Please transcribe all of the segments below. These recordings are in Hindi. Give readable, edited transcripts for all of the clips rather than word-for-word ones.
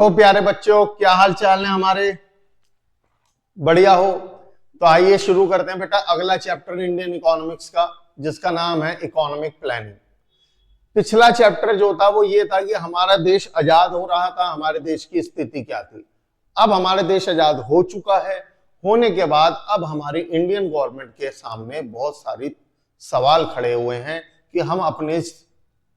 हेलो प्यारे बच्चों, क्या हाल चाल है हमारे। बढ़िया हो तो आइए शुरू करते हैं बेटा अगला चैप्टर इंडियन इकोनॉमिक्स का, जिसका नाम है इकोनॉमिक प्लानिंग। पिछला चैप्टर जो था वो ये था कि हमारा देश आजाद हो रहा था, हमारे देश की स्थिति क्या थी। अब हमारे देश आजाद हो चुका है। होने के बाद अब हमारी इंडियन गवर्नमेंट के सामने बहुत सारी सवाल खड़े हुए हैं कि हम अपने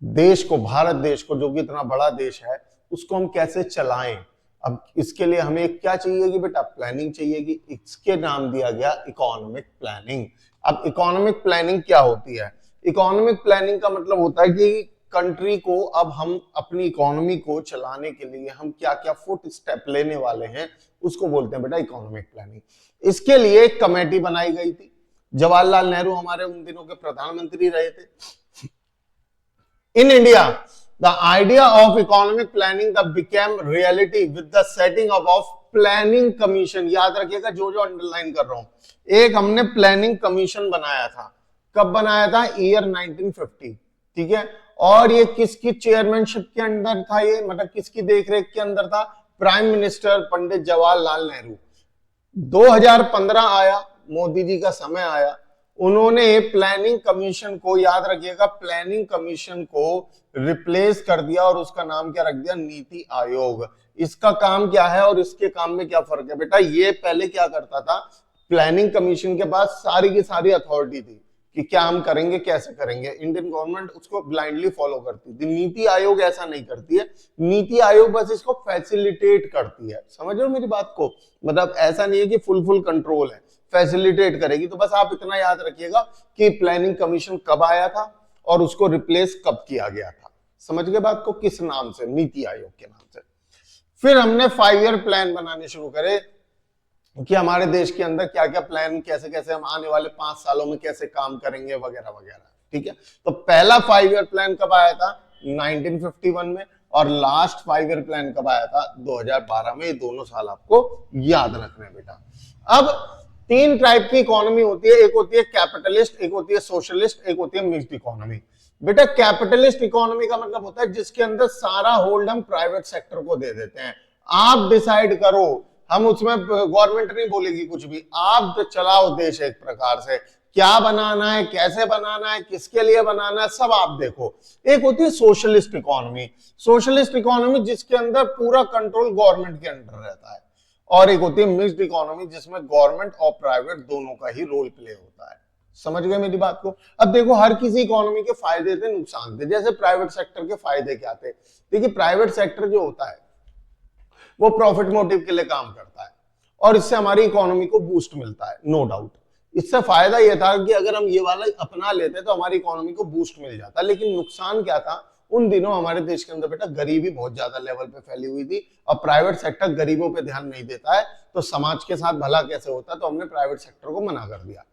देश को, भारत देश को, जो कि इतना बड़ा देश है, उसको हम कैसे चलाएं। अब इसके लिए हमें क्या चाहिए कि बेटा प्लानिंग चाहिए कि इसके नाम दिया गया इकोनॉमिक प्लानिंग। अब इकोनॉमिक प्लानिंग क्या होती है? इकोनॉमिक प्लानिंग का मतलब होता है कि कंट्री को, अब हम अपनी इकोनॉमी को चलाने के लिए हम क्या क्या फुट स्टेप लेने वाले हैं, उसको बोलते हैं बेटा इकोनॉमिक प्लानिंग। इसके लिए एक कमेटी बनाई गई थी। जवाहरलाल नेहरू हमारे उन दिनों के प्रधानमंत्री रहे थे। In India, the idea of economic planning that became reality with the setting up of planning commission। याद रखिएगा जो जो अंडरलाइन कर रहा हूं। एक हमने प्लानिंग कमीशन बनाया था। कब बनाया था? ईयर 1950। ठीक है। और ये किसकी चेयरमैनशिप के अंदर था? ये मतलब किसकी देखरेख के अंदर था? Prime minister Pandit Jawaharlal Nehru. 2015 आया, मोदी जी का समय आया, उन्होंने प्लानिंग कमीशन को, याद रखिएगा, प्लानिंग कमीशन को रिप्लेस कर दिया और उसका नाम क्या रख दिया? नीति आयोग। इसका काम क्या है और इसके काम में क्या फर्क है बेटा? ये पहले क्या करता था, प्लानिंग कमीशन के पास सारी की सारी अथॉरिटी थी कि क्या हम करेंगे, कैसे करेंगे। इंडियन गवर्नमेंट उसको ब्लाइंडली फॉलो करती थी। नीति आयोग ऐसा नहीं करती है। नीति आयोग बस इसको फैसिलिटेट करती है। समझ रहे हो मेरी बात को? मतलब ऐसा नहीं है कि फुल कंट्रोल है, फैसिलिटेट करेगी। तो बस आप इतना याद रखिएगा कि प्लानिंग कमीशन कब आया था और उसको रिप्लेस कब किया गया था। समझ गए बात को? किस नाम से? नीति आयोग के नाम से। फिर हमने 5 ईयर प्लान बनाने शुरू करे कि हमारे देश के अंदर क्या क्या प्लान, कैसे कैसे हम आने वाले 5 सालों में कैसे काम करेंगे वगैरह वगैरह। ठीक है। तो पहला 5 ईयर प्लान कब आया था? 1951 में। और लास्ट 5 ईयर प्लान कब आया था? 2012 में। ये दोनों साल आपको याद रखना है बेटा। अब 3 टाइप की इकोनॉमी होती है। एक होती है कैपिटलिस्ट, एक होती है सोशलिस्ट, एक होती है मिक्स्ड इकोनॉमी। बेटा कैपिटलिस्ट इकोनॉमी का मतलब होता है जिसके अंदर सारा होल्ड हम प्राइवेट सेक्टर को दे देते हैं। आप डिसाइड करो, हम उसमें गवर्नमेंट नहीं बोलेगी कुछ भी, आप चलाओ देश एक प्रकार से। क्या बनाना है, कैसे बनाना है, किसके लिए बनाना है, सब आप देखो। एक होती है सोशलिस्ट इकोनॉमी। सोशलिस्ट इकोनॉमी जिसके अंदर पूरा कंट्रोल गवर्नमेंट के अंडर रहता है। और एक होती है मिक्स्ड इकोनॉमी जिसमें गवर्नमेंट और प्राइवेट दोनों का ही रोल प्ले होता है। समझ गए मेरी बात को? अब देखो, हर किसी इकोनॉमी के फायदे थे, नुकसान थे। जैसे प्राइवेट सेक्टर के फायदे क्या थे? देखिए, प्राइवेट सेक्टर जो होता है वो प्रॉफिट मोटिव के लिए काम करता है और इससे हमारी इकोनॉमी को बूस्ट मिलता है, नो डाउट। इससे फायदा यह था कि अगर हम ये वाला अपना लेते तो हमारी इकोनॉमी को बूस्ट मिल जाता। लेकिन नुकसान क्या था? उन दिनों हमारे देश के अंदर बेटा गरीबी बहुत ज्यादा लेवल पे फैली हुई थी और प्राइवेट सेक्टर गरीबों पे ध्यान नहीं देता है, तो समाज के साथ भला कैसे होता? तो हमने प्राइवेट सेक्टर को मना कर दिया।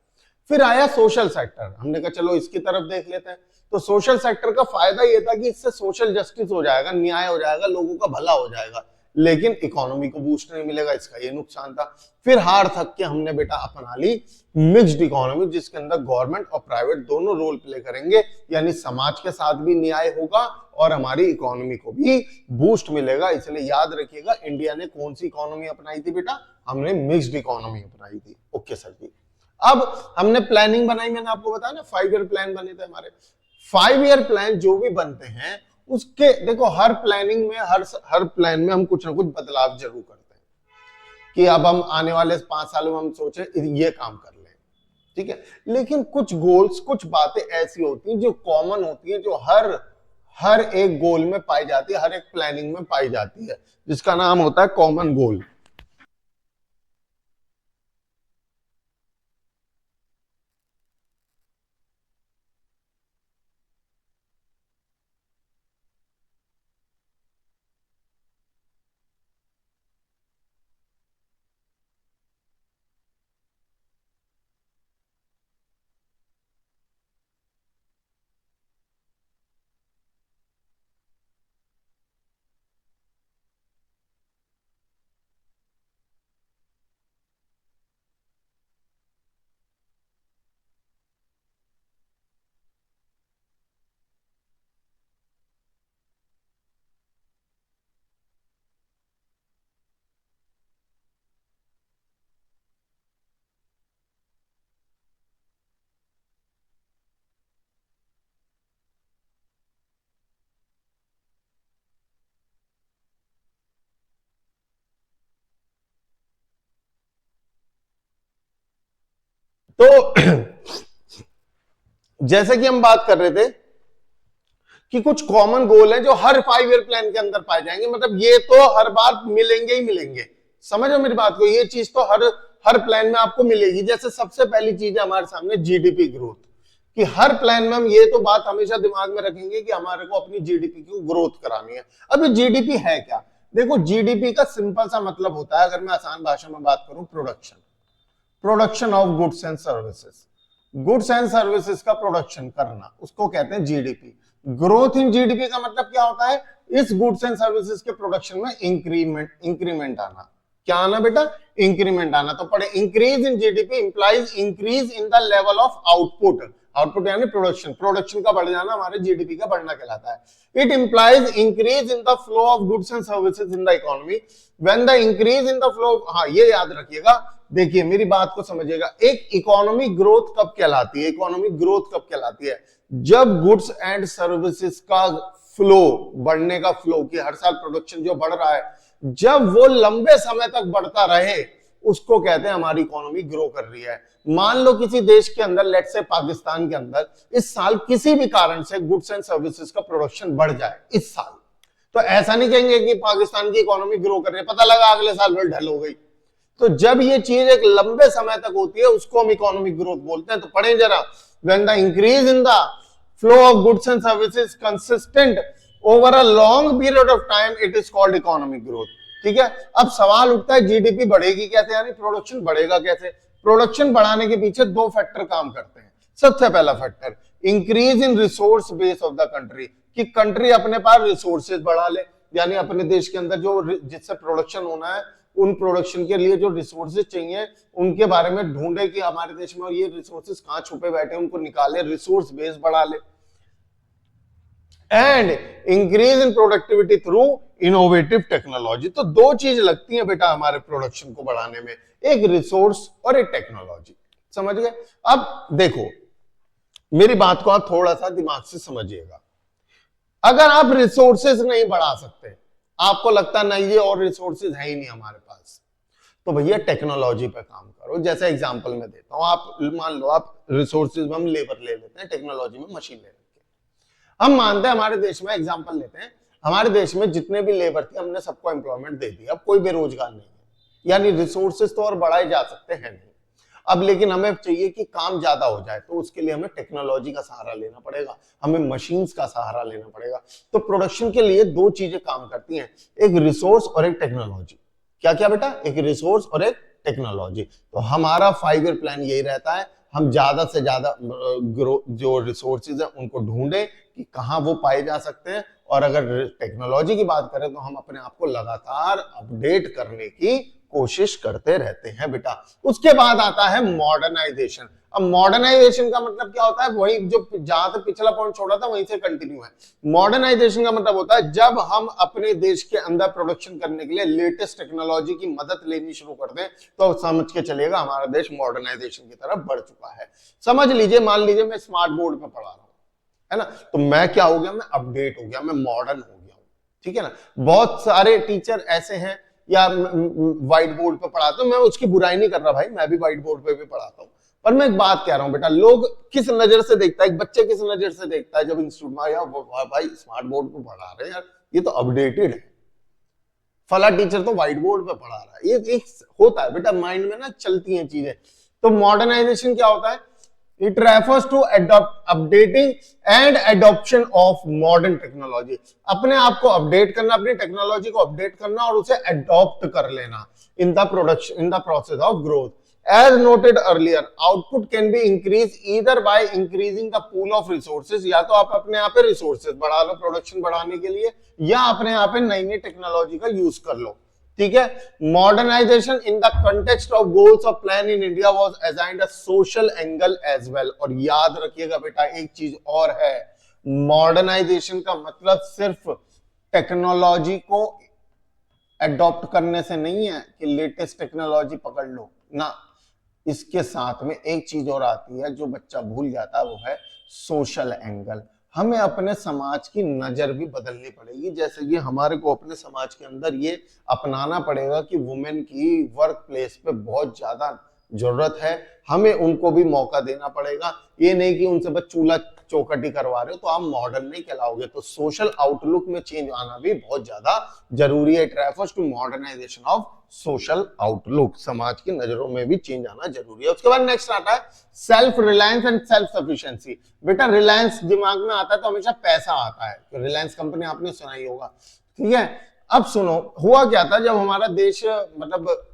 फिर आया सोशल सेक्टर। हमने कहा चलो इसकी तरफ देख लेते हैं। तो सोशल सेक्टर का फायदा यह था कि इससे सोशल जस्टिस हो जाएगा, न्याय हो जाएगा, लोगों का भला हो जाएगा, लेकिन इकोनॉमी को बूस्ट नहीं मिलेगा, इसका ये नुकसान था। फिर हार थक के हमने बेटा अपना ली मिक्स्ड इकोनॉमी, जिसके अंदर गवर्नमेंट और प्राइवेट दोनों रोल प्ले करेंगे, यानी समाज के साथ भी न्याय होगा और हमारी इकोनॉमी को भी बूस्ट मिलेगा। इसलिए याद रखिएगा, इंडिया ने कौन सी इकोनॉमी अपनाई थी बेटा? हमने मिक्स्ड इकोनॉमी अपनाई थी। ओके सर जी। अब हमने प्लानिंग बनाई, मैंने आपको बताया ना 5 ईयर प्लान बने थे हमारे। 5 ईयर प्लान जो भी बनते हैं उसके, देखो, हर प्लानिंग में, हर प्लान में हम कुछ ना कुछ बदलाव जरूर करते हैं कि अब हम आने वाले 5 सालों में हम सोचे ये काम कर लें। ठीक है। लेकिन कुछ गोल्स, कुछ बातें ऐसी होती हैं जो कॉमन होती हैं, जो हर हर एक गोल में पाई जाती है, हर एक प्लानिंग में पाई जाती है, जिसका नाम होता है कॉमन गोल। तो जैसे कि हम बात कर रहे थे कि कुछ कॉमन गोल है जो हर 5 ईयर प्लान के अंदर पाए जाएंगे, मतलब ये तो हर बार मिलेंगे ही मिलेंगे, समझो मेरी बात को, ये चीज तो हर प्लान में आपको मिलेगी। जैसे सबसे पहली चीज है हमारे सामने जीडीपी ग्रोथ, कि हर प्लान में हम ये तो बात हमेशा दिमाग में रखेंगे कि हमारे को अपनी जीडीपी की ग्रोथ करानी है। अब ये जीडीपी है क्या? देखो, जीडीपी का सिंपल सा मतलब होता है, अगर मैं आसान भाषा में बात करूं, production of goods and services. Goods and services का प्रोडक्शन करना, उसको कहते हैं जीडीपी। ग्रोथ इन जीडीपी का मतलब क्या होता है? इस गुड्स एंड सर्विसेज के प्रोडक्शन में इंक्रीमेंट आना। क्या आना बेटा? इंक्रीमेंट आना। तो पढ़े, increase in GDP implies increase in the level of output. Output यानी प्रोडक्शन का बढ़ जाना हमारे जीडीपी का बढ़ना कहलाता है। It implies increase in the flow of goods and services in the economy. When the increase in the flow, हाँ ये याद रखिएगा, देखिए मेरी बात को समझिएगा, एक इकोनॉमिक ग्रोथ कब कहलाती है? इकोनॉमिक ग्रोथ कब कहलाती है? जब गुड्स एंड सर्विसेज का फ्लो, बढ़ने का फ्लो, कि हर साल प्रोडक्शन जो बढ़ रहा है, जब वो लंबे समय तक बढ़ता रहे, उसको कहते हैं हमारी इकोनॉमी ग्रो कर रही है। मान लो किसी देश के अंदर, लेट से पाकिस्तान के अंदर, इस साल किसी भी कारण से गुड्स एंड सर्विसेज का प्रोडक्शन बढ़ जाए इस साल, तो ऐसा नहीं कहेंगे कि पाकिस्तान की इकोनॉमी ग्रो कर रही है, पता लगा अगले साल फिर ढल हो गई। तो जब ये चीज एक लंबे समय तक होती है, उसको हम इकोनॉमिक ग्रोथ बोलते हैं। तो पढ़े जरा, when the increase in the flow of goods and services consistent over a long period of time, it is called economic growth. ठीक है, अब सवाल उठता है जीडीपी बढ़ेगी कैसे, यानी प्रोडक्शन बढ़ेगा कैसे? प्रोडक्शन बढ़ाने के पीछे दो फैक्टर काम करते हैं। सबसे पहला factor, increase in resource base of the country, कि कंट्री अपने पास रिसोर्सेज बढ़ा ले, यानी अपने देश के अंदर जो जिससे प्रोडक्शन होना है, उन प्रोडक्शन के लिए जो रिसोर्सेज चाहिए उनके बारे में ढूंढे कि हमारे देश में ये रिसोर्सेज कहां छुपे बैठे, उनको निकाले, रिसोर्स बेस बढ़ा ले। And increase in productivity through innovative technology. तो दो चीज लगती है बेटा हमारे प्रोडक्शन को बढ़ाने में, एक रिसोर्स और एक टेक्नोलॉजी। समझ गए? अब देखो, मेरी बात को आप थोड़ा सा दिमाग से समझिएगा। अगर आप रिसोर्सेज नहीं बढ़ा सकते, आपको लगता नहीं ये और रिसोर्सेज है ही नहीं हमारे पास, तो भैया टेक्नोलॉजी पे काम करो। जैसे एग्जांपल में देता हूं, आप मान लो आप रिसोर्सेज में हम लेबर ले लेते हैं, टेक्नोलॉजी में मशीन ले लेते हैं। हम मानते हैं हमारे देश में, एग्जांपल लेते हैं, हमारे देश में जितने भी लेबर थे हमने सबको एम्प्लॉयमेंट दे दिया, अब कोई बेरोजगार नहीं है, यानी रिसोर्सेज तो और बढ़ाए जा सकते हैं नहीं। अब लेकिन हमें चाहिए कि काम ज्यादा हो जाए, तो उसके लिए हमें टेक्नोलॉजी का सहारा लेना पड़ेगा, हमें मशीन्स का सहारा लेना पड़ेगा। तो प्रोडक्शन के लिए दो चीजें काम करती हैं, एक रिसोर्स और एक टेक्नोलॉजी। क्या क्या बेटा? एक रिसोर्स और एक टेक्नोलॉजी। तो हमारा 5 ईयर प्लान यही रहता है, हम ज्यादा से ज्यादा जो रिसोर्सेज है उनको ढूंढें कि कहां वो पाए जा सकते हैं, और अगर टेक्नोलॉजी की बात करें तो हम अपने आप को लगातार अपडेट करने की कोशिश करते रहते हैं बेटा। उसके बाद आता है मॉडर्नाइजेशन। अब मॉडर्नाइजेशन का मतलब क्या होता है? वही जो जहां से पिछला पॉइंट छोड़ा था वहीं से कंटिन्यू है। मॉडर्नाइजेशन का मतलब होता है जब हम अपने देश के अंदर प्रोडक्शन करने के लिए लेटेस्ट टेक्नोलॉजी की मदद लेनी शुरू कर दें, तो समझ के चलिएगा हमारा देश मॉडर्नाइजेशन की तरफ बढ़ चुका है। समझ लीजिए, मान लीजिए मैं स्मार्ट बोर्ड पे पढ़ा रहा हूं, है ना, तो मैं क्या हो गया? मैं अपडेट हो गया, मैं मॉडर्न हो गया हूं। ठीक है ना? बहुत सारे टीचर ऐसे हैं, या व्हाइट बोर्ड पे पढ़ाता हूं, मैं उसकी बुराई नहीं कर रहा भाई, मैं भी व्हाइट बोर्ड पे भी पढ़ाता हूं, पर मैं एक बात कह रहा हूं बेटा, लोग किस नजर से देखता है, एक बच्चे किस नजर से देखता है जब इंस्टीट्यूट में यार भाई स्मार्ट बोर्ड पे पढ़ा रहे हैं यार, ये तो अपडेटेड है, फला टीचर तो व्हाइट बोर्ड पे पढ़ा रहा है, ये एक होता है बेटा, माइंड में ना चलती हैं चीजें। तो मॉडर्नाइजेशन क्या होता है? It refers to updating and adoption of modern technology। अपने आप को अपडेट करना, अपनी टेक्नोलॉजी को अपडेट करना और उसे अडॉप्ट कर लेना in the production, in the process of growth। As noted earlier, output can be increased either by increasing the pool of resources, या तो आप अपने यहाँ पे रिसोर्सेज बढ़ा लो प्रोडक्शन बढ़ाने के लिए, या अपने यहाँ पे नई नई टेक्नोलॉजी का यूज कर लो। ठीक है? Modernisation in the context of goals of plan in India was assigned a social angle as well. और याद रखिएगा बेटा एक चीज और है, मॉडर्नाइजेशन का मतलब सिर्फ टेक्नोलॉजी को अडॉप्ट करने से नहीं है कि लेटेस्ट टेक्नोलॉजी पकड़ लो ना, इसके साथ में एक चीज और आती है जो बच्चा भूल जाता है, वो है सोशल एंगल। हमें अपने समाज की नजर भी बदलनी पड़ेगी, जैसे कि हमारे को अपने समाज के अंदर ये अपनाना पड़ेगा कि वुमेन की वर्क प्लेस पे बहुत ज्यादा जरूरत है, हमें उनको भी मौका देना पड़ेगा। ये नहीं कि उनसे बस चूल्हा चौकटी करवा रहे हो तो आप मॉडर्न नहीं कहलाओगे। तो सोशल आउटलुक में चेंज आना भी बहुत ज्यादा जरूरी है। It refers to modernisation of social outlook, समाज की नजरों में भी चेंज आना जरूरी है। उसके बाद नेक्स्ट आता है self reliance and self sufficiency. बेटा रिलायंस दिमाग में आता है तो हमेशा पैसा आता है, तो रिलायंस कंपनी आपने सुनाई होगा, ठीक है। अब सुनो, हुआ क्या था जब हमारा देश मतलब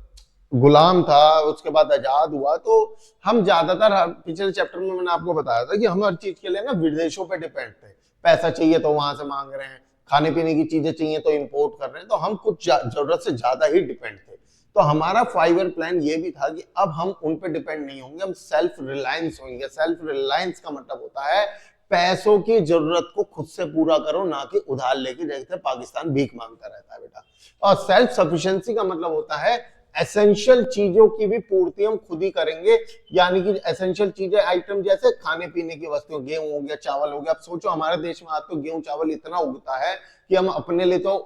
गुलाम था, उसके बाद आजाद हुआ, तो हम ज्यादातर पिछले चैप्टर में मैंने आपको बताया था कि हम हर चीज के लिए ना विदेशों पे डिपेंड थे। पैसा चाहिए तो वहां से मांग रहे हैं, खाने पीने की चीजें चाहिए तो इंपोर्ट कर रहे हैं, तो हम कुछ जरूरत से ज्यादा ही डिपेंड थे। तो हमारा 5 ईयर प्लान ये भी था कि अब हम उन पे डिपेंड नहीं होंगे, हम सेल्फ रिलायंस होंगे। सेल्फ रिलायंस का मतलब होता है पैसों की जरूरत को खुद से पूरा करो, ना कि उधार लेके, जैसे पाकिस्तान भीख मांगता रहता है बेटा। और सेल्फ सफिशिएंसी का मतलब होता है एसेंशियल चीजों की भी पूर्ति हम खुद ही करेंगे, यानी कि एसेंशियल चीजें आइटम जैसे खाने पीने की वस्तुएं, गेहूं हो गया, चावल हो गया। अब सोचो हमारे देश में आज तो गेहूं चावल इतना उगता है कि हम अपने लिए तो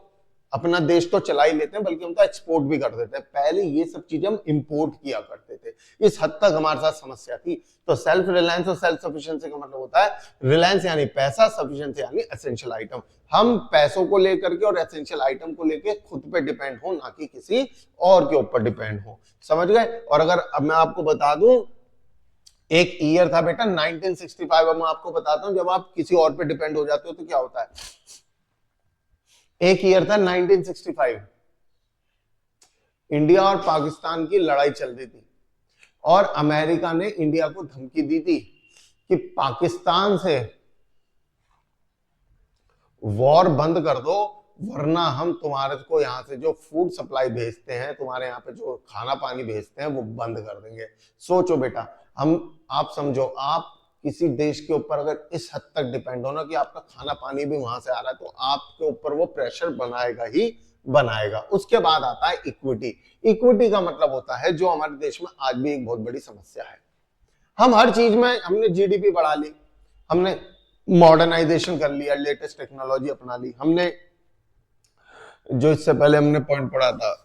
अपना देश तो चला ही लेते हैं, बल्कि हम तो एक्सपोर्ट भी कर देते हैं। पहले ये सब चीजें हम इंपोर्ट किया करते थे, इस हद तक हमारे साथ समस्या थी। तो सेल्फ रिलायंस और सेल्फ सफिशिएंसी का मतलब होता है रिलायंस यानी पैसा, सफिशिएंसी यानी एसेंशियल आइटम। हम पैसों को लेकर के और एसेंशियल आइटम को लेकर खुद पे डिपेंड हो, ना कि किसी और के ऊपर डिपेंड हो। समझ गए। और अगर अब मैं आपको बता दूं, एक ईयर था बेटा 1965, अब मैं आपको बताता हूं जब आप किसी और पे डिपेंड हो जाते हो तो क्या होता है। एक ईयर था 1965, इंडिया और पाकिस्तान की लड़ाई चल रही थी और अमेरिका ने इंडिया को धमकी दी थी कि पाकिस्तान से वॉर बंद कर दो, वरना हम तुम्हारे को यहां से जो फूड सप्लाई भेजते हैं, तुम्हारे यहाँ पे जो खाना पानी भेजते हैं, वो बंद कर देंगे। सोचो बेटा, आप समझो, आप किसी देश के ऊपर अगर इस हद तक डिपेंड हो ना कि आपका खाना पानी भी वहां से आ रहा है, तो आपके ऊपर वो प्रेशर बनाएगा ही बनाएगा। उसके बाद आता है इक्विटी। इक्विटी का मतलब होता है जो हमारे देश में आज भी एक बहुत बड़ी समस्या है। हम हर चीज में हमने जीडीपी बढ़ा ली, हमने मॉडर्नाइजेशन कर लिया, लेटेस्ट टेक्नोलॉजी अपना ली, हमने जो इससे पहले हमने पॉइंट पढ़ा था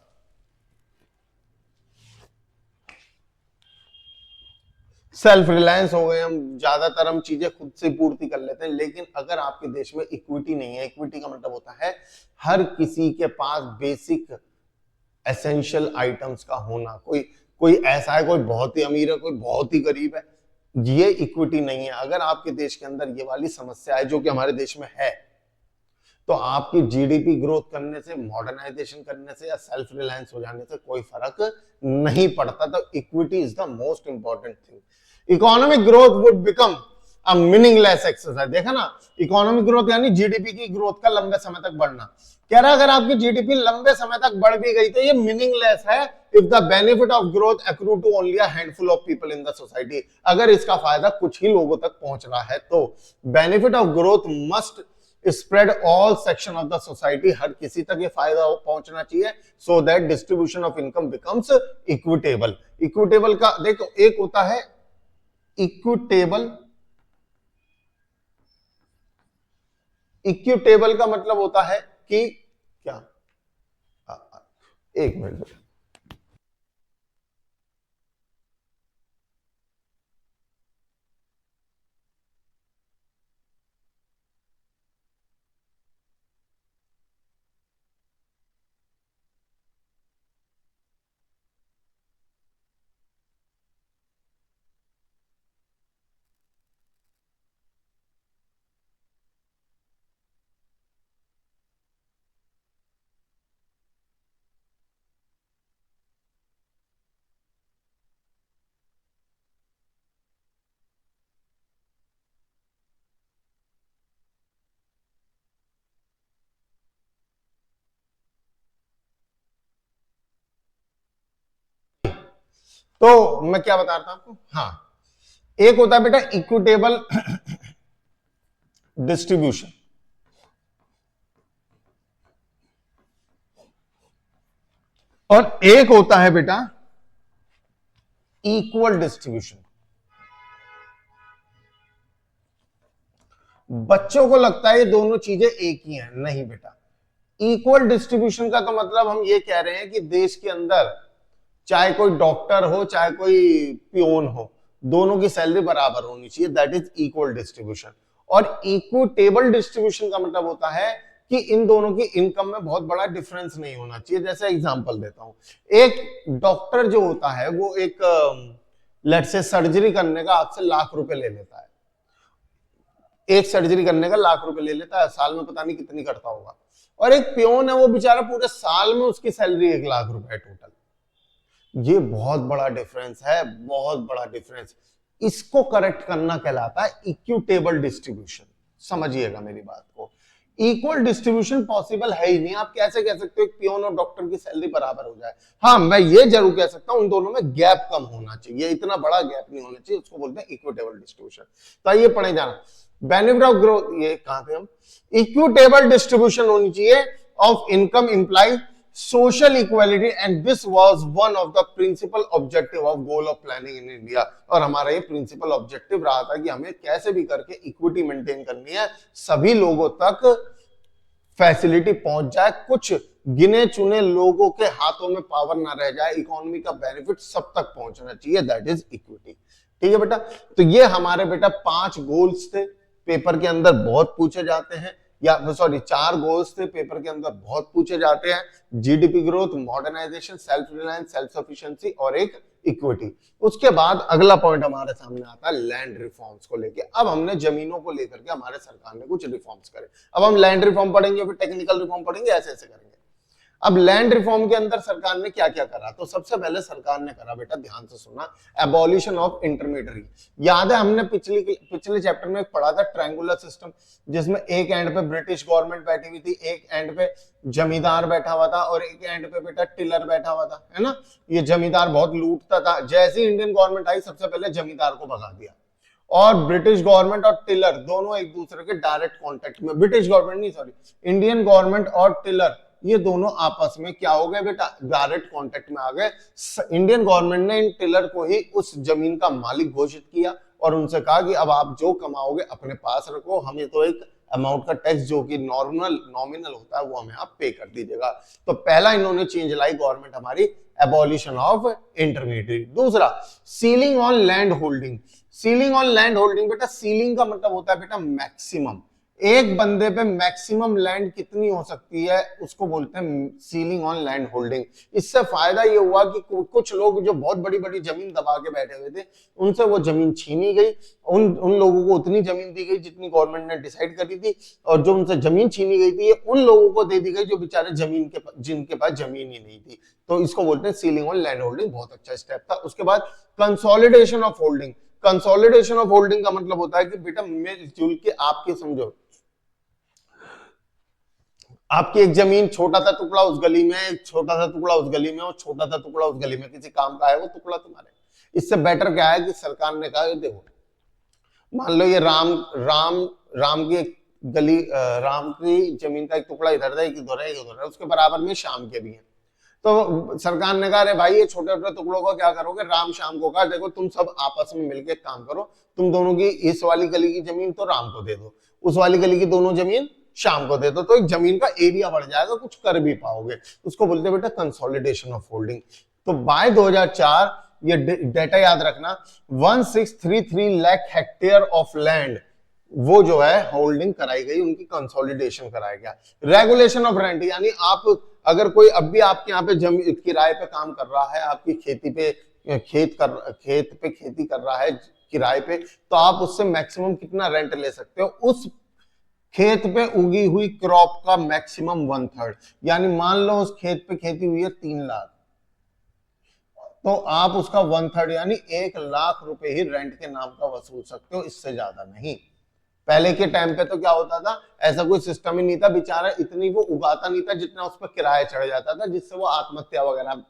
सेल्फ रिलायंस हो गए, हम ज्यादातर हम चीजें खुद से पूर्ति कर लेते हैं। लेकिन अगर आपके देश में इक्विटी नहीं है, इक्विटी का मतलब होता है हर किसी के पास बेसिक एसेंशियल आइटम्स का होना। कोई ऐसा है, कोई बहुत ही अमीर है, कोई बहुत ही गरीब है, ये इक्विटी नहीं है। अगर आपके देश के अंदर ये वाली समस्या है, जो कि हमारे देश में है, तो आपकी जीडीपी ग्रोथ करने से, मॉडर्नाइजेशन करने से या सेल्फ रिलायंस हो जाने से कोई फर्क नहीं पड़ता। तो equity is the most important thing. Economic growth would become a meaningless exercise. देखा ना, इकोनॉमिक ग्रोथ यानी जीडीपी की ग्रोथ का लंबे समय तक बढ़ना। कह रहा अगर आपकी जीडीपी लंबे समय तक बढ़ भी गई तो ये मीनिंगलेस है if the benefit of growth accrue to only a handful of people in the society. अगर इसका फायदा कुछ ही लोगों तक पहुंच रहा है तो benefit of growth must spread all section of the society. हर किसी तक ये फायदा पहुंचना चाहिए, so that distribution of income becomes equitable. Equitable का देखो, एक होता है इक्विटेबल, इक्विटेबल का मतलब होता है कि क्या, एक मिनट, तो मैं क्या बता रहा था आपको, हाँ, एक होता है बेटा इक्विटेबल डिस्ट्रीब्यूशन, और एक होता है बेटा इक्वल डिस्ट्रीब्यूशन। बच्चों को लगता है ये दोनों चीजें एक ही हैं, नहीं बेटा। इक्वल डिस्ट्रीब्यूशन का तो मतलब हम ये कह रहे हैं कि देश के अंदर चाहे कोई डॉक्टर हो चाहे कोई पियोन हो, दोनों की सैलरी बराबर होनी चाहिए, दैट इज इक्वल डिस्ट्रीब्यूशन। और इक्विटेबल डिस्ट्रीब्यूशन का मतलब होता है कि इन दोनों की इनकम में बहुत बड़ा डिफरेंस नहीं होना चाहिए। जैसे एग्जांपल देता हूं, एक डॉक्टर जो होता है वो एक लेट से सर्जरी करने का आपसे लाख रुपए ले लेता है, एक सर्जरी करने का लाख रुपए ले लेता है, साल में पता नहीं कितनी करता होगा। और एक पियोन है, वो बेचारा पूरे साल में उसकी सैलरी 1 लाख रुपए है टोटल। ये बहुत बड़ा डिफरेंस है, बहुत बड़ा डिफरेंस। इसको करेक्ट करना कहलाता है इक्विटेबल डिस्ट्रीब्यूशन। समझिएगा मेरी बात को, इक्वल डिस्ट्रीब्यूशन पॉसिबल है ही नहीं। आप कैसे कह सकते हो एक पियोन और डॉक्टर की सैलरी बराबर हो जाए? हाँ, मैं ये जरूर कह सकता हूं उन दोनों में गैप कम होना चाहिए, इतना बड़ा गैप नहीं होना चाहिए, उसको बोलते हैं इक्विटेबल डिस्ट्रीब्यूशन। तो ये पढ़े जाना, बेनिफिट ऑफ ग्रोथ, ये कहां थे हम, इक्विटेबल डिस्ट्रीब्यूशन होनी चाहिए of income imply social equality and this was one of the principal objective of goal of planning in India। और हमारा ये प्रिंसिपल ऑब्जेक्टिव रहा था कि हमें कैसे भी करके इक्विटी मेंटेन करनी है, सभी लोगों तक फैसिलिटी पहुंच जाए, कुछ गिने चुने लोगों के हाथों में पावर ना रह जाए, इकोनॉमी का बेनिफिट सब तक पहुंचना चाहिए, दैट इज इक्विटी। ठीक है बेटा, तो ये हमारे बेटा 5 गोल्स थे, पेपर के अंदर बहुत पूछे जाते हैं, या सॉरी 4 गोल्स थे, पेपर के अंदर बहुत पूछे जाते हैं, GDP growth, modernisation, self reliance, self sufficiency और एक इक्विटी। उसके बाद अगला पॉइंट हमारे सामने आता है लैंड रिफॉर्म्स को लेके। अब हमने जमीनों को लेकर के हमारे सरकार ने कुछ रिफॉर्म्स करे, अब हम लैंड रिफॉर्म पढ़ेंगे, फिर टेक्निकल रिफॉर्म पढ़ेंगे, ऐसे ऐसे करेंगे। अब लैंड रिफॉर्म के अंदर सरकार ने क्या क्या करा, तो सबसे पहले सरकार ने करा बेटा, ध्यान से सुनना, एबॉलिशन ऑफ इंटरमीडियरी। याद है हमने पिछले चैप्टर में पढ़ा था ट्रायंगुलर सिस्टम, जिसमें एक एंड पे ब्रिटिश गवर्नमेंट बैठी हुई थी, एक एंड पे जमींदार बैठा हुआ था और एक एंड पे बेटा टिलर बैठा हुआ था, है ना। ये जमींदार बहुत लूटता था, जैसे इंडियन गवर्नमेंट आई सबसे पहले जमींदार को भगा दिया, और ब्रिटिश गवर्नमेंट और टिलर दोनों एक दूसरे के डायरेक्ट कॉन्टेक्ट में, ब्रिटिश गवर्नमेंट नहीं सॉरी, इंडियन गवर्नमेंट और टिलर ये दोनों आपस में क्या हो गए बेटा, डायरेक्ट कांटेक्ट में आ गए। इंडियन गवर्नमेंट ने इन टिलर को ही उस जमीन का मालिक घोषित किया और उनसे कहा कि अब आप जो कमाओगे अपने पास रखो, हमें तो एक अमाउंट का टैक्स जो कि नॉमिनल होता है वो हमें आप पे कर दीजिएगा। तो पहला इन्होंने चेंज लाई गवर्नमेंट हमारी, एबॉलिशन ऑफ इंटरमीडिएट। दूसरा, ceiling on land holding. Ceiling on land holding बेटा, सीलिंग का मतलब होता है बेटा मैक्सिमम, एक बंदे पे मैक्सिमम लैंड कितनी हो सकती है उसको बोलते हैं सीलिंग ऑन लैंड होल्डिंग। इससे फायदा ये हुआ कि कुछ लोग जो बहुत बड़ी बड़ी जमीन दबा के बैठे हुए थे उनसे वो जमीन छीनी गई, उन लोगों को उतनी जमीन दी गई जितनी गवर्नमेंट ने डिसाइड करी थी, और जो उनसे जमीन छीनी गई थी उन लोगों को दे दी गई जो बेचारे जिनके पास जमीन ही नहीं थी। तो इसको बोलते हैं सीलिंग ऑन लैंड होल्डिंग, बहुत अच्छा स्टेप था। उसके बाद consolidation of holding. Consolidation of holding का मतलब होता है कि बेटा मिलजुल के, आपके समझो आपकी एक जमीन, छोटा सा टुकड़ा उस गली में, एक छोटा सा टुकड़ा उस गली में और छोटा सा टुकड़ा उस गली में, किसी काम का है वो टुकड़ा तुम्हारे। इससे बेटर क्या है कि सरकार ने कहा देखो, मान लो ये राम की गली, राम की जमीन का एक टुकड़ा इधर है, एक इधर है, एक उधर है, उसके बराबर में शाम के भी हैं। तो सरकार ने कहा अरे भाई ये छोटे छोटे टुकड़ों को क्या करोगे, राम शाम को कहा देखो तुम सब आपस में मिलकर काम करो, तुम दोनों की इस वाली गली की जमीन तो राम को दे दो, उस वाली गली की दोनों जमीन शाम को दे दो, तो एक जमीन का एरिया बढ़ जाएगा, कुछ कर भी पाओगे। उसको बोलते बेटा कंसोलिडेशन ऑफ होल्डिंग। तो बाय 2004 ये डेटा याद रखना, 1633 लाख हेक्टेयर ऑफ लैंड वो जो है होल्डिंग कराई गई, उनकी कंसोलिडेशन कराया गया। रेगुलेशन ऑफ रेंट, यानी आप अगर कोई अब भी आपके यहाँ पे जमीन किराए पे काम कर रहा है, आपकी खेती पे खेत पे खेती कर रहा है किराए पे, तो आप उससे मैक्सिमम कितना रेंट ले सकते हो, उस खेत पे उगी हुई क्रॉप का मैक्सिमम 1/3। यानी मान लो उस खेत पे खेती हुई है 3 लाख, तो आप उसका 1/3 यानी 1 लाख रुपए ही रेंट के नाम का वसूल सकते हो, इससे ज्यादा नहीं। पहले के टाइम पे तो क्या होता था, ऐसा कोई सिस्टम ही नहीं था, बेचारा इतनी वो उगाता नहीं था जितना उस पर किराया चढ़ जाता था, जिससे वो आत्महत्या वगैरह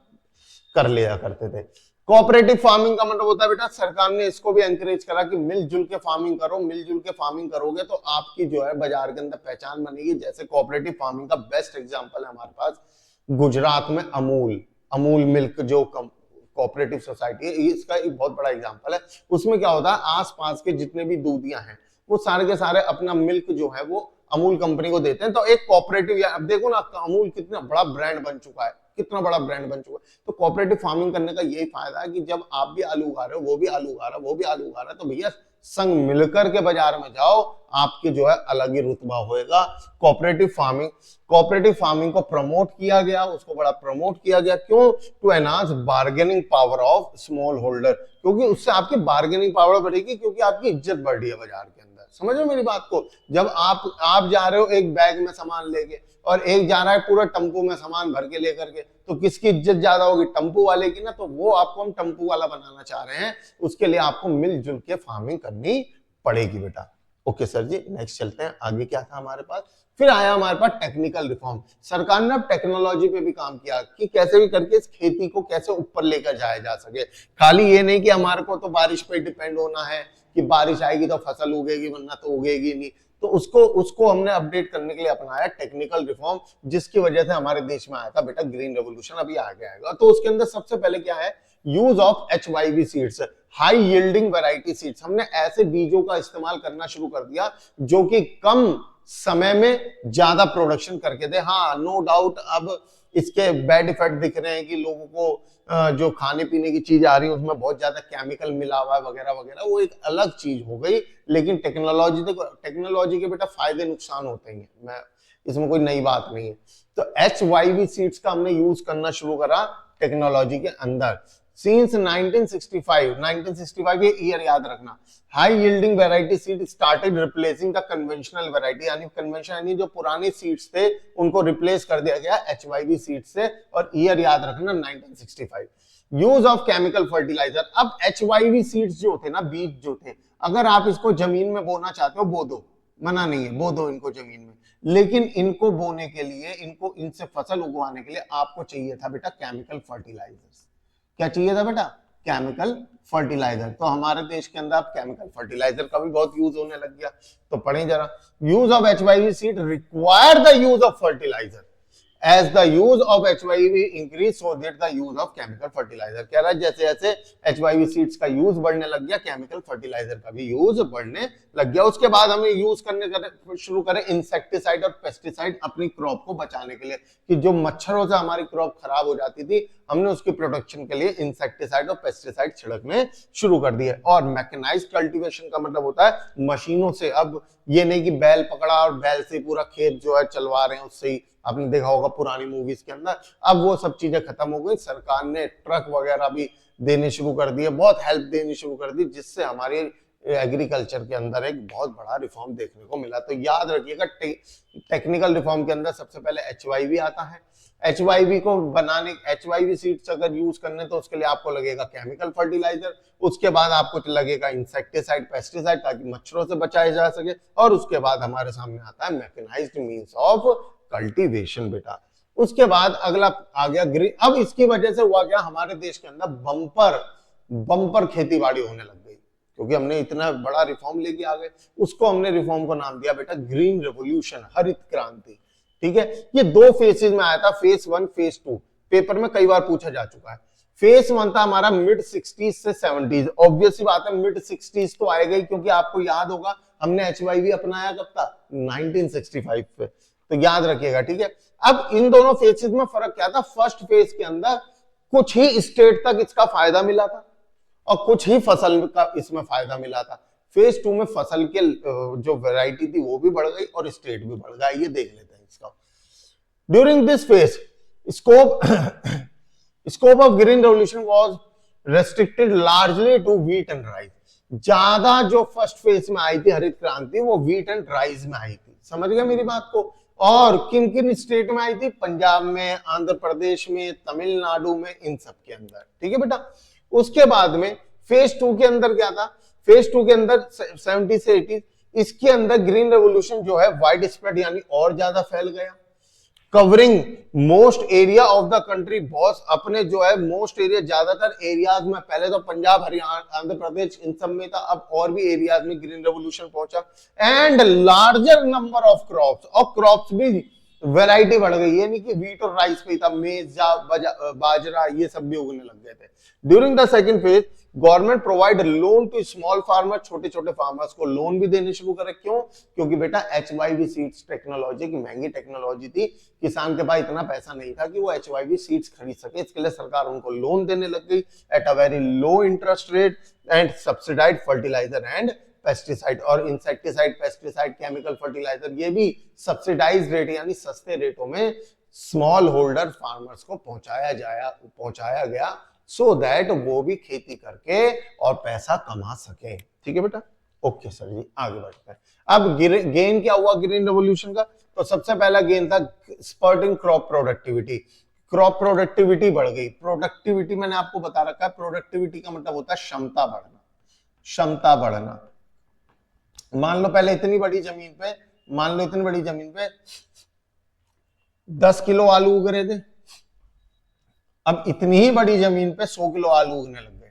कर लिया करते थे। कोऑपरेटिव फार्मिंग का मतलब होता है बेटा, सरकार ने इसको भी एनकरेज करा कि मिलजुल के फार्मिंग करो, मिलजुल के फार्मिंग करोगे तो आपकी जो है बाजार के अंदर पहचान बनेगी। जैसे कोऑपरेटिव फार्मिंग का बेस्ट एग्जांपल है हमारे पास गुजरात में अमूल मिल्क जो कोऑपरेटिव सोसाइटी है, इसका एक बहुत बड़ा एग्जांपल है। उसमें क्या होता है, आसपास के जितने भी दूधियां हैं वो सारे के सारे अपना मिल्क जो है वो अमूल कंपनी को देते हैं। तो एक कोऑपरेटिव, अब देखो ना अमूल कितना बड़ा ब्रांड बन चुका है, कितना बड़ा ब्रांड बन चुका है। तो कोऑपरेटिव फार्मिंग करने का यही फायदा है कि जब आप भी आलू उगा रहे हो, वो भी आलू उगा रहा है, वो भी आलू उगा रहा है, तो भैया संग मिलकर के बाजार में जाओ, आपकी जो है अलग ही रुतबा होएगा। कोऑपरेटिव फार्मिंग को प्रमोट किया गया, उसको बड़ा प्रमोट किया गया। क्यों? To enhance bargaining power of small holder, क्योंकि उससे आपकी बार्गेनिंग पावर बढ़ेगी, क्योंकि आपकी इज्जत बढ़ रही है बाजार के अंदर। समझ रहे हो मेरी बात को? जब आप जा रहे हो एक बैग में सामान लेके और एक जा रहा है पूरा टम्पू में सामान भर के लेकर के, तो किसकी इज्जत ज्यादा होगी? टम्पू वाले की ना। तो वो आपको हम टम्पू वाला बनाना चाह रहे हैं, उसके लिए आपको मिलजुल के फार्मिंग करनी पड़ेगी बेटा। ओके सर जी, नेक्स्ट चलते हैं। आगे क्या था हमारे पास? फिर आया हमारे पास टेक्निकल रिफॉर्म। सरकार ने अब टेक्नोलॉजी पे भी काम किया कि कैसे भी करके इस खेती को कैसे ऊपर लेकर जाया जा सके। खाली ये नहीं कि हमारे को तो बारिश पे डिपेंड होना है कि बारिश आएगी तो फसल उगेगी, वरना तो उगेगी नहीं। तो उसको हमने अपडेट करने के लिए अपनाया टेक्निकल रिफॉर्म, जिसकी वजह से हमारे देश में आया था बेटा ग्रीन रेवोल्यूशन। अभी आगे आएगा। तो उसके अंदर सबसे पहले क्या है? Use of HYV seeds, high yielding variety seeds. हमने ऐसे बीजों का इस्तेमाल करना शुरू कर दिया जो कि कम समय में ज्यादा प्रोडक्शन करके दे। हाँ, नो डाउट अब इसके बैड इफेक्ट दिख रहे हैं कि लोगों को जो खाने पीने की चीज आ रही है उसमें बहुत ज्यादा केमिकल मिला हुआ है वगैरह वगैरह, वो एक अलग चीज हो गई। लेकिन टेक्नोलॉजी के बेटा फायदे नुकसान होते ही हैं, मैं इसमें कोई नई बात नहीं है। तो HYV सीड्स का हमने यूज करना शुरू करा टेक्नोलॉजी के अंदर। Since 1965 ये ईयर याद रखना, high yielding variety seed started replacing the conventional variety, यानी कन्वेंशन यानी जो पुराने सीड्स थे उनको रिप्लेस कर दिया गया HYV सीड से। और ईयर याद रखना 1965। Use of chemical fertiliser. अब HYV सीड्स जो थे ना, बीज जो थे, अगर आप इसको जमीन में बोना चाहते हो बो दो, मना नहीं है, बो दो इनको जमीन में। लेकिन इनको बोने के लिए, इनसे फसल उगवाने के लिए आपको चाहिए था बेटा केमिकल फर्टिलाइजर्स। क्या चाहिए था बेटा? Chemical fertiliser. तो हमारे देश के अंदर केमिकल फर्टिलाइजर का भी बहुत यूज होने लग गया। तो पढ़ें जरा, use of HYV seed require the use of fertiliser as the use of HYV increase, so that the use of chemical fertilizer। कह रहा है जैसे जैसे HYV सीड्स का यूज बढ़ने लग गया, केमिकल फर्टिलाइजर का भी यूज बढ़ने लग गया। उसके बाद हमें यूज करने शुरू करें इंसेक्टिसाइड और पेस्टिसाइड अपनी क्रॉप को बचाने के लिए, कि जो मच्छरों से हमारी क्रॉप खराब हो जाती थी, हमने उसकी प्रोटेक्शन के लिए इंसेक्टिसाइड और पेस्टिसाइड छिड़कने शुरू कर दिए। और मैकेनाइज्ड कल्टीवेशन का मतलब होता है मशीनों से। अब ये नहीं कि बैल पकड़ा और बैल से पूरा खेत जो है चलवा रहे हैं, उससे ही आपने देखा होगा पुरानी मूवीज के अंदर। अब वो सब चीजें खत्म हो गई। सरकार ने ट्रक वगैरह भी देने शुरू कर दिए, बहुत हेल्प देनी शुरू कर दी, जिससे हमारे एग्रीकल्चर के अंदर एक बहुत बड़ा रिफॉर्म देखने को मिला। तो याद रखिएगा टेक्निकल रिफॉर्म के अंदर सबसे पहले HYV आता है। HYV को बनाने, HYV सीड्स अगर यूज करने तो उसके लिए आपको लगेगा केमिकल फर्टिलाइजर, उसके बाद आपको लगेगा इंसेक्टिसाइड पेस्टिसाइड, ताकि मच्छरों से बचाया जा सके। और उसके बाद हमारे सामने आता है मैकेनाइज्ड मींस ऑफ कल्टीवेशन बेटा। उसके बाद अगला आ गया ग्रीन। अब इसकी वजह से हुआ क्या, हमारे देश के अंदर बम्पर खेतीबाड़ी होने लग गई, क्योंकि हमने इतना बड़ा रिफॉर्म लेके आ गए। उसको हमने रिफॉर्म को नाम दिया बेटा ग्रीन रेवोल्यूशन, हरित क्रांति। ठीक है, ये दो फेजेस में आया था, फेज 1 फेज 2। पेपर में कई बार पूछा जा चुका है। फेज 1 था हमारा मिड 60s से 70s। ऑब्वियसली बात है मिड 60s तो आएगा ही, क्योंकि आपको याद होगा हमने HYV अपनाया कब था? 1965 पे। तो याद रखिएगा, ठीक है। अब इन दोनों फेजेस में फर्क क्या था? फर्स्ट फेज के अंदर कुछ ही स्टेट तक इसका फायदा मिला था और कुछ ही फसल का इसमें फायदा मिला था। फेज 2 में फसल के जो वैरायटी थी वो भी बढ़ गई और स्टेट भी बढ़ गया। ये देख लेते हैं इसका। During this phase scope of green revolution was restricted largely to wheat and rice. ज्यादा जो फर्स्ट फेज में आई थी हरित क्रांति, वो व्हीट एंड राइस में आई थी। समझ गया मेरी बात को? और किन किन स्टेट में आई थी? पंजाब में, आंध्र प्रदेश में, तमिलनाडु में, इन सब के अंदर। ठीक है बेटा। उसके बाद में फेज 2 के अंदर क्या था? फेज 2 के अंदर 70 से 80 इसके अंदर ग्रीन रेवोल्यूशन जो है वाइड स्प्रेड, यानी और ज्यादा फैल गया, covering most area of the country. Boss अपने जो है मोस्ट एरिया, ज्यादातर एरियाज में, पहले तो पंजाब, हरियाणा, आंध्र प्रदेश इन सब में था, अब और भी एरियाज में ग्रीन रेवोल्यूशन पहुंचा। And larger number of crops, और क्रॉप्स भी वैरायटी बढ़ गई, ये नहीं कि व्हीट और राइस पे ही था, मेज बाजरा ये सब भी उगने लग गए थे। During the second phase government provide loan to small farmer, छोटे छोटे फार्मर्स को लोन भी देने शुरू करे। क्यों? क्योंकि बेटा HYV सीड्स टेक्नोलॉजी की महंगी टेक्नोलॉजी थी, किसान के पास इतना पैसा नहीं था कि वो HYV सीड्स खरीद सके, इसके लिए सरकार उनको लोन देने लग गई at a very low interest rate and subsidised fertiliser and pesticide, और इंसेक्टिसाइड, पेस्टिसाइड, केमिकल फर्टिलाइजर ये भी सब्सिडाइज रेट यानी सस्ते रेटों में स्मॉल होल्डर फार्मर्स को पहुंचाया गया, सो दैट वो भी खेती करके और पैसा कमा सके। ठीक है बेटा, ओके सर जी, आगे बढ़ते हैं। अब गेन क्या हुआ ग्रीन रेवोल्यूशन का? तो सबसे पहला गेन था स्पर्टिंग क्रॉप प्रोडक्टिविटी, क्रॉप प्रोडक्टिविटी बढ़ गई। प्रोडक्टिविटी मैंने आपको बता रखा है, प्रोडक्टिविटी का मतलब होता है क्षमता बढ़ना, क्षमता बढ़ना। मान लो पहले इतनी बड़ी जमीन पे, मान लो इतनी बड़ी जमीन पे 10 किलो आलू उग रहे थे, अब इतनी ही बड़ी जमीन पे 100 किलो आलू उगने लग गए,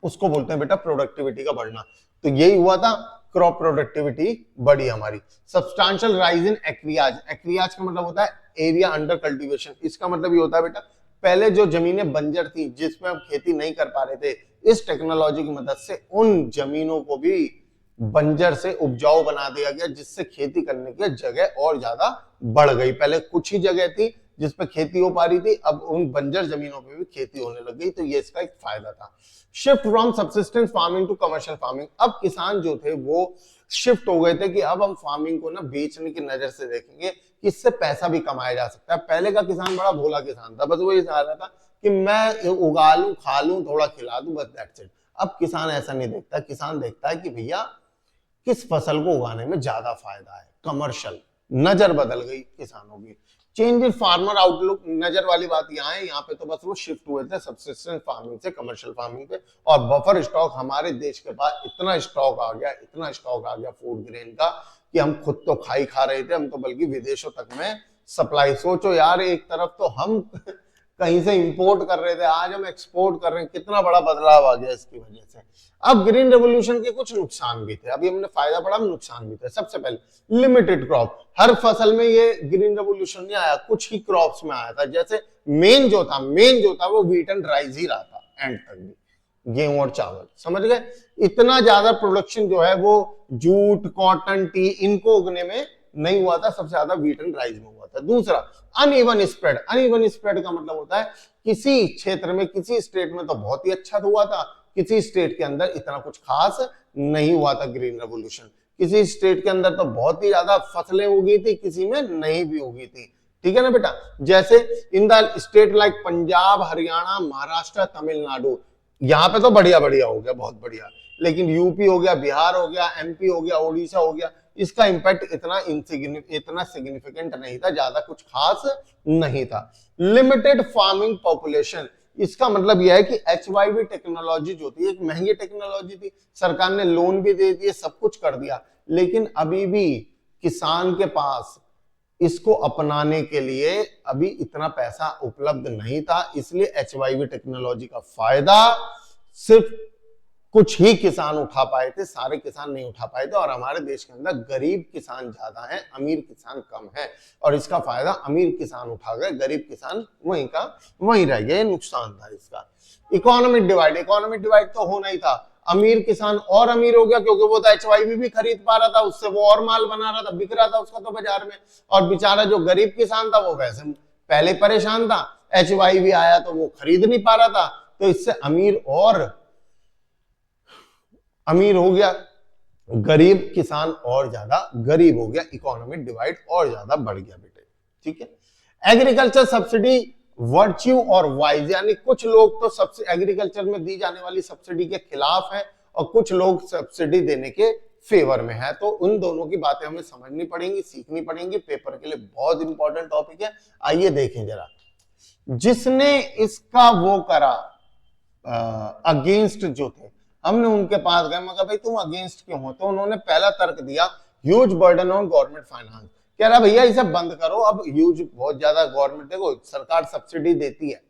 उसको बोलते हैं बेटा प्रोडक्टिविटी का बढ़ना। तो यही हुआ था, क्रॉप प्रोडक्टिविटी बढ़ी हमारी। सब्सटैंशियल राइज इन एक्रियाज, एक्रियाज का मतलब होता है एरिया अंडर कल्टीवेशन। इसका मतलब ये होता है बेटा पहले जो जमीनें बंजर थी जिसमें हम खेती नहीं कर पा रहे थे, इस टेक्नोलॉजी की मदद से उन जमीनों को भी बंजर से उपजाऊ बना दिया गया, जिससे खेती करने की जगह और ज्यादा बढ़ गई। पहले कुछ ही जगह थी जिसपे खेती हो पा रही थी, अब उन बंजर जमीनों पे भी खेती होने लग गई, तो ये इसका एक फायदा था। Shift from subsistence farming to commercial farming, अब किसान जो थे वो शिफ्ट हो गए थे कि अब हम फार्मिंग को ना बेचने की नजर से देखेंगे कि इससे पैसा भी कमाया जा सकता है। पहले का किसान बड़ा भोला किसान था, बस वो ये चाह रहा था कि मैं उगा लूं, खा लूं, थोड़ा खिला दूं, बस दैट्स इट। अब किसान ऐसा नहीं देखता, किसान देखता है कि भैया किस फसल को उगाने में ज्यादा फायदा है, कमर्शियल। नजर बदल गई किसानों की। चेंज इन फार्मर आउटलुक, नजर वाली बात यहाँ है, यहाँ पे तो बस वो शिफ्ट हुए थे सब्सिस्टेंस फार्मिंग से कमर्शियल फार्मिंग पे। और बफर स्टॉक, हमारे देश के पास इतना स्टॉक आ गया, इतना स्टॉक आ गया फूड ग्रेन का कि हम खुद तो खा रहे थे, हम तो बल्कि विदेशों तक में सप्लाई। सोचो यार, एक तरफ तो हम कहीं से इंपोर्ट कर रहे थे, आज हम एक्सपोर्ट कर रहे हैं, कितना बड़ा बदलाव आ गया इसकी वजह से। अब ग्रीन रेवोल्यूशन के कुछ नुकसान भी थे, अभी हमने फायदा पढ़ा, नुकसान भी थे। सबसे पहले लिमिटेड क्रॉप, हर फसल में ये ग्रीन रेवोल्यूशन नहीं आया, कुछ ही क्रॉप्स में आया था। जैसे मेन जो था वो व्हीट एंड राइस ही रहा था एंड तक भी, गेहूं और चावल, समझ गए। इतना ज्यादा प्रोडक्शन जो है वो जूट, कॉटन, टी इनको उगने में नहीं हुआ था, सबसे ज्यादा व्हीट एंड राइस में हुआ था। दूसरा अनइवन स्प्रेड, अनइवन स्प्रेड का मतलब होता है किसी क्षेत्र में, किसी स्टेट में तो बहुत ही अच्छा हुआ था, किसी स्टेट के अंदर इतना कुछ खास नहीं हुआ था ग्रीन रेवोल्यूशन। किसी स्टेट के अंदर तो बहुत ही ज्यादा फसलें उगी थी, किसी में नहीं भी उगी थी। ठीक है ना बेटा, जैसे in the state like Punjab, Haryana, Maharashtra, Tamil Nadu, यहाँ पे तो बढ़िया बढ़िया हो गया, बहुत बढ़िया। लेकिन यूपी हो गया, बिहार हो गया, एमपी हो गया, उड़ीसा हो गया, इसका इंपैक्ट इतना सिग्निफिकेंट नहीं था, ज्यादा कुछ खास नहीं था। लिमिटेड फार्मिंग पॉपुलेशन, इसका मतलब यह है कि HYV टेक्नोलॉजी जो थी एक महंगी टेक्नोलॉजी थी, सरकार ने लोन भी दे दिए, सब कुछ कर दिया, लेकिन अभी भी किसान के पास इसको अपनाने के लिए अभी इतना पैसा उपलब्ध नहीं था। इसलिए HYV टेक्नोलॉजी का फायदा सिर्फ कुछ ही किसान उठा पाए थे, सारे किसान नहीं उठा पाए थे। और हमारे देश के अंदर गरीब किसान ज्यादा है, अमीर किसान कम है, और इसका फायदा अमीर किसान उठा गए, गरीब किसान वहीं का वहीं रह गए, नुकसान था इसका। इकोनॉमिक डिवाइड, इकोनॉमिक डिवाइड तो होना ही था, अमीर किसान और अमीर हो गया क्योंकि वो तो HYV भी खरीद पा रहा था, उससे वो और माल बना रहा था, बिक रहा था उसका तो बाजार में। और बेचारा जो गरीब किसान था वो वैसे पहले परेशान था, HYV आया तो वो खरीद नहीं पा रहा था, तो इससे अमीर और अमीर हो गया, गरीब किसान और ज्यादा गरीब हो गया, इकोनॉमिक डिवाइड और ज्यादा बढ़ गया बेटे। ठीक है। एग्रीकल्चर सब्सिडी वर्च्यू और वाइज, यानी कुछ लोग तो सबसे एग्रीकल्चर में दी जाने वाली सब्सिडी के खिलाफ है और कुछ लोग सब्सिडी देने के फेवर में है। तो उन दोनों की बातें हमें समझनी पड़ेंगी, सीखनी पड़ेंगी, पेपर के लिए बहुत इंपॉर्टेंट टॉपिक है। आइए देखें जरा, जिसने इसका वो करा अगेंस्ट जो थे, हमने उनके पास गए, मगर भाई तुम अगेंस्ट क्यों हो? तो उन्होंने पहला तर्क दिया huge burden on government finance, कह रहा भैया इसे बंद करो, अब ह्यूज बहुत ज्यादा गवर्नमेंट, देखो सरकार सब्सिडी देती है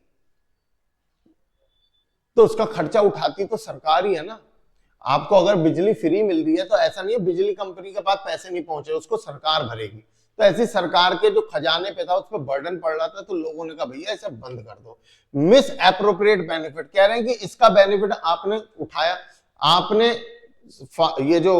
तो उसका खर्चा उठाती तो सरकार ही है ना। आपको अगर बिजली फ्री मिल रही है तो ऐसा नहीं है बिजली कंपनी के पास पैसे नहीं पहुंचे, उसको सरकार भरेगी। तो ऐसी सरकार के जो खजाने पे था उस पर बर्डन पड़ रहा था, तो लोगों ने कहा भैया इसे बंद कर दो। मिस एप्रोप्रिएट बेनिफिट, कह रहे हैं कि इसका बेनिफिट आपने उठाया, आपने ये जो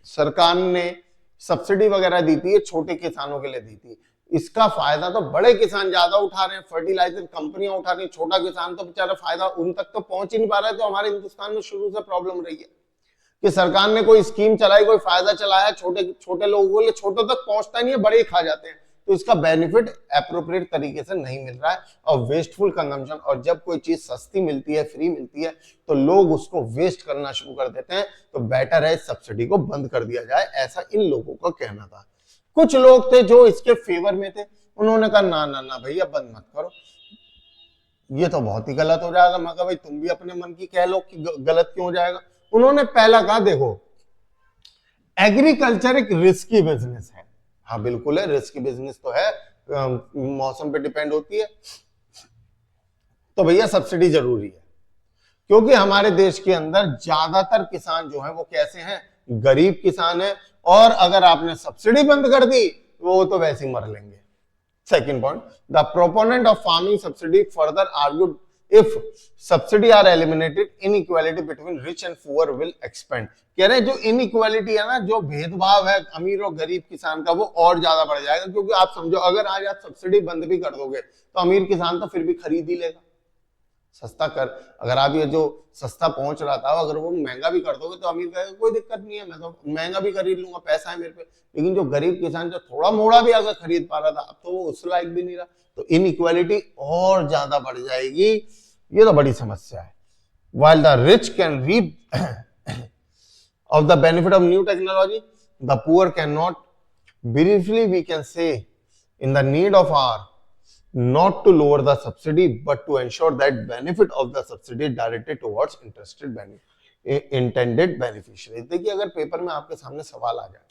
सरकार ने सब्सिडी वगैरह दी थी ये छोटे किसानों के लिए दी थी, इसका फायदा तो बड़े किसान ज्यादा उठा रहे हैं, फर्टिलाइजर कंपनियां उठा रही हैं, छोटा किसान तो बेचारा फायदा उन तक तो पहुंच ही नहीं पा रहा है। तो हमारे हिंदुस्तान में शुरू से प्रॉब्लम रही है कि सरकार ने कोई स्कीम चलाई, कोई फायदा चलाया, छोटे छोटे लोगों के लिए छोटों तक पहुंचता नहीं है, बड़े ही खा जाते हैं। तो इसका बेनिफिट एप्रोप्रिएट तरीके से नहीं मिल रहा है और वेस्टफुल कंजम्पशन। और जब कोई चीज सस्ती मिलती है, फ्री मिलती है, तो लोग उसको वेस्ट करना शुरू कर देते हैं। तो बेटर है सब्सिडी को बंद कर दिया जाए, ऐसा इन लोगों का कहना था। कुछ लोग थे जो इसके फेवर में थे, उन्होंने कहा ना ना ना भैया बंद मत करो, ये तो बहुत ही गलत हो जाएगा। मैं कहा भाई तुम भी अपने मन की कह लो कि गलत क्यों हो जाएगा। उन्होंने पहला कहा देखो एग्रीकल्चर एक रिस्की बिजनेस है। हाँ बिल्कुल है, रिस्की बिजनेस तो है, मौसम पे डिपेंड होती है, तो भैया सब्सिडी जरूरी है। क्योंकि हमारे देश के अंदर ज्यादातर किसान जो है वो कैसे हैं, गरीब किसान है, और अगर आपने सब्सिडी बंद कर दी वो तो वैसे ही मर लेंगे। Second point, the proponent of farming subsidy further argued if subsidy are eliminated inequality between rich and poor will expand. कह रहे हैं जो इनइक्वालिटी है ना, जो भेदभाव है अमीर और गरीब किसान का, वो और ज्यादा बढ़ जाएगा। क्योंकि आप समझो अगर आज आप सब्सिडी बंद भी कर दोगे तो अमीर किसान तो फिर भी खरीद ही लेगा। सस्ता कर, अगर आप ये जो सस्ता पहुंच रहा था अगर वो महंगा भी कर दोगे तो अमीर कहेगा कोई दिक्कत नहीं है, मैं तो महंगा भी खरीद लूंगा, पैसा है मेरे पे। लेकिन जो गरीब किसान जो थोड़ा मोड़ा भी अगर खरीद पा रहा था, अब तो वो उस लायक भी नहीं रहा, तो इनइक्वालिटी और ज्यादा बढ़ जाएगी। ये तो बड़ी समस्या है। While the rich can reap of the benefit of new technology, the poor cannot. Briefly, we can say in the need of our not to lower the subsidy, but to ensure that benefit of the subsidy directed towards intended beneficiaries. देखिए अगर पेपर में आपके सामने सवाल आ जाए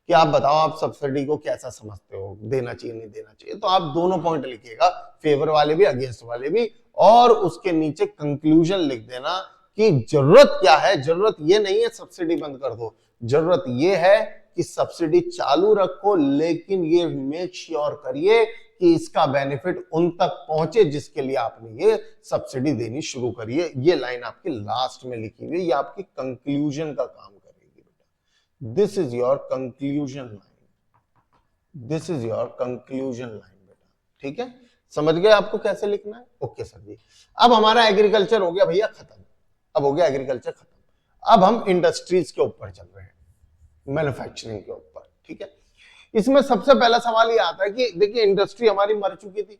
कि आप बताओ आप सब्सिडी को कैसा समझते हो, देना चाहिए नहीं देना चाहिए, तो आप दोनों पॉइंट लिखिएगा, फेवर वाले भी अगेंस्ट वाले भी, और उसके नीचे कंक्लूजन लिख देना कि जरूरत क्या है। जरूरत ये नहीं है सब्सिडी बंद कर दो, जरूरत ये है कि सब्सिडी चालू रखो, लेकिन ये मेक श्योर करिए कि इसका बेनिफिट उन तक पहुंचे जिसके लिए आपने ये सब्सिडी देनी शुरू करी है। ये लाइन आपकी लास्ट में लिखी हुई है, ये आपकी कंक्लूजन का काम करेगी बेटा। This is your conclusion line, this is your conclusion line बेटा, ठीक है। समझ गए आपको कैसे लिखना है? ओके सर जी। अब हमारा एग्रीकल्चर हो गया भैया खत्म, अब हो गया एग्रीकल्चर खत्म। अब हम इंडस्ट्रीज के ऊपर चल रहे हैं, मैन्युफैक्चरिंग के ऊपर, ठीक है। इसमें सबसे पहला सवाल ये आता है कि देखिए इंडस्ट्री हमारी मर चुकी थी,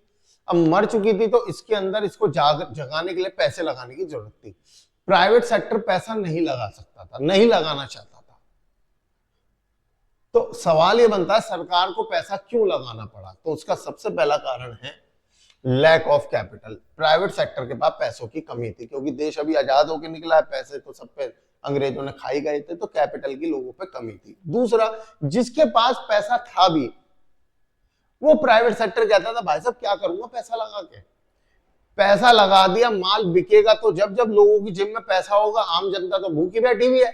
अब मर चुकी थी तो इसके अंदर इसको जगाने के लिए पैसे लगाने की जरूरत थी। प्राइवेट सेक्टर पैसा नहीं लगा सकता था, नहीं लगाना चाहता था। तो सवाल ये बनता है सरकार को पैसा क्यों लगाना पड़ा? तो उसका सबसे पहला कारण है lack of capital. Private sector के पास पैसों की कमी थी, क्योंकि देश अभी आजाद होकर निकला है, पैसे तो सब पे अंग्रेजों ने खाई गए थे, तो कैपिटल की लोगों पे कमी थी। दूसरा, जिसके पास पैसा था भी वो प्राइवेट सेक्टर कहता था भाई साहब क्या करूंगा पैसा लगा के, पैसा लगा दिया, माल बिकेगा तो जब जब लोगों की जेब में पैसा होगा। आम जनता तो भूखी बैठी हुई है,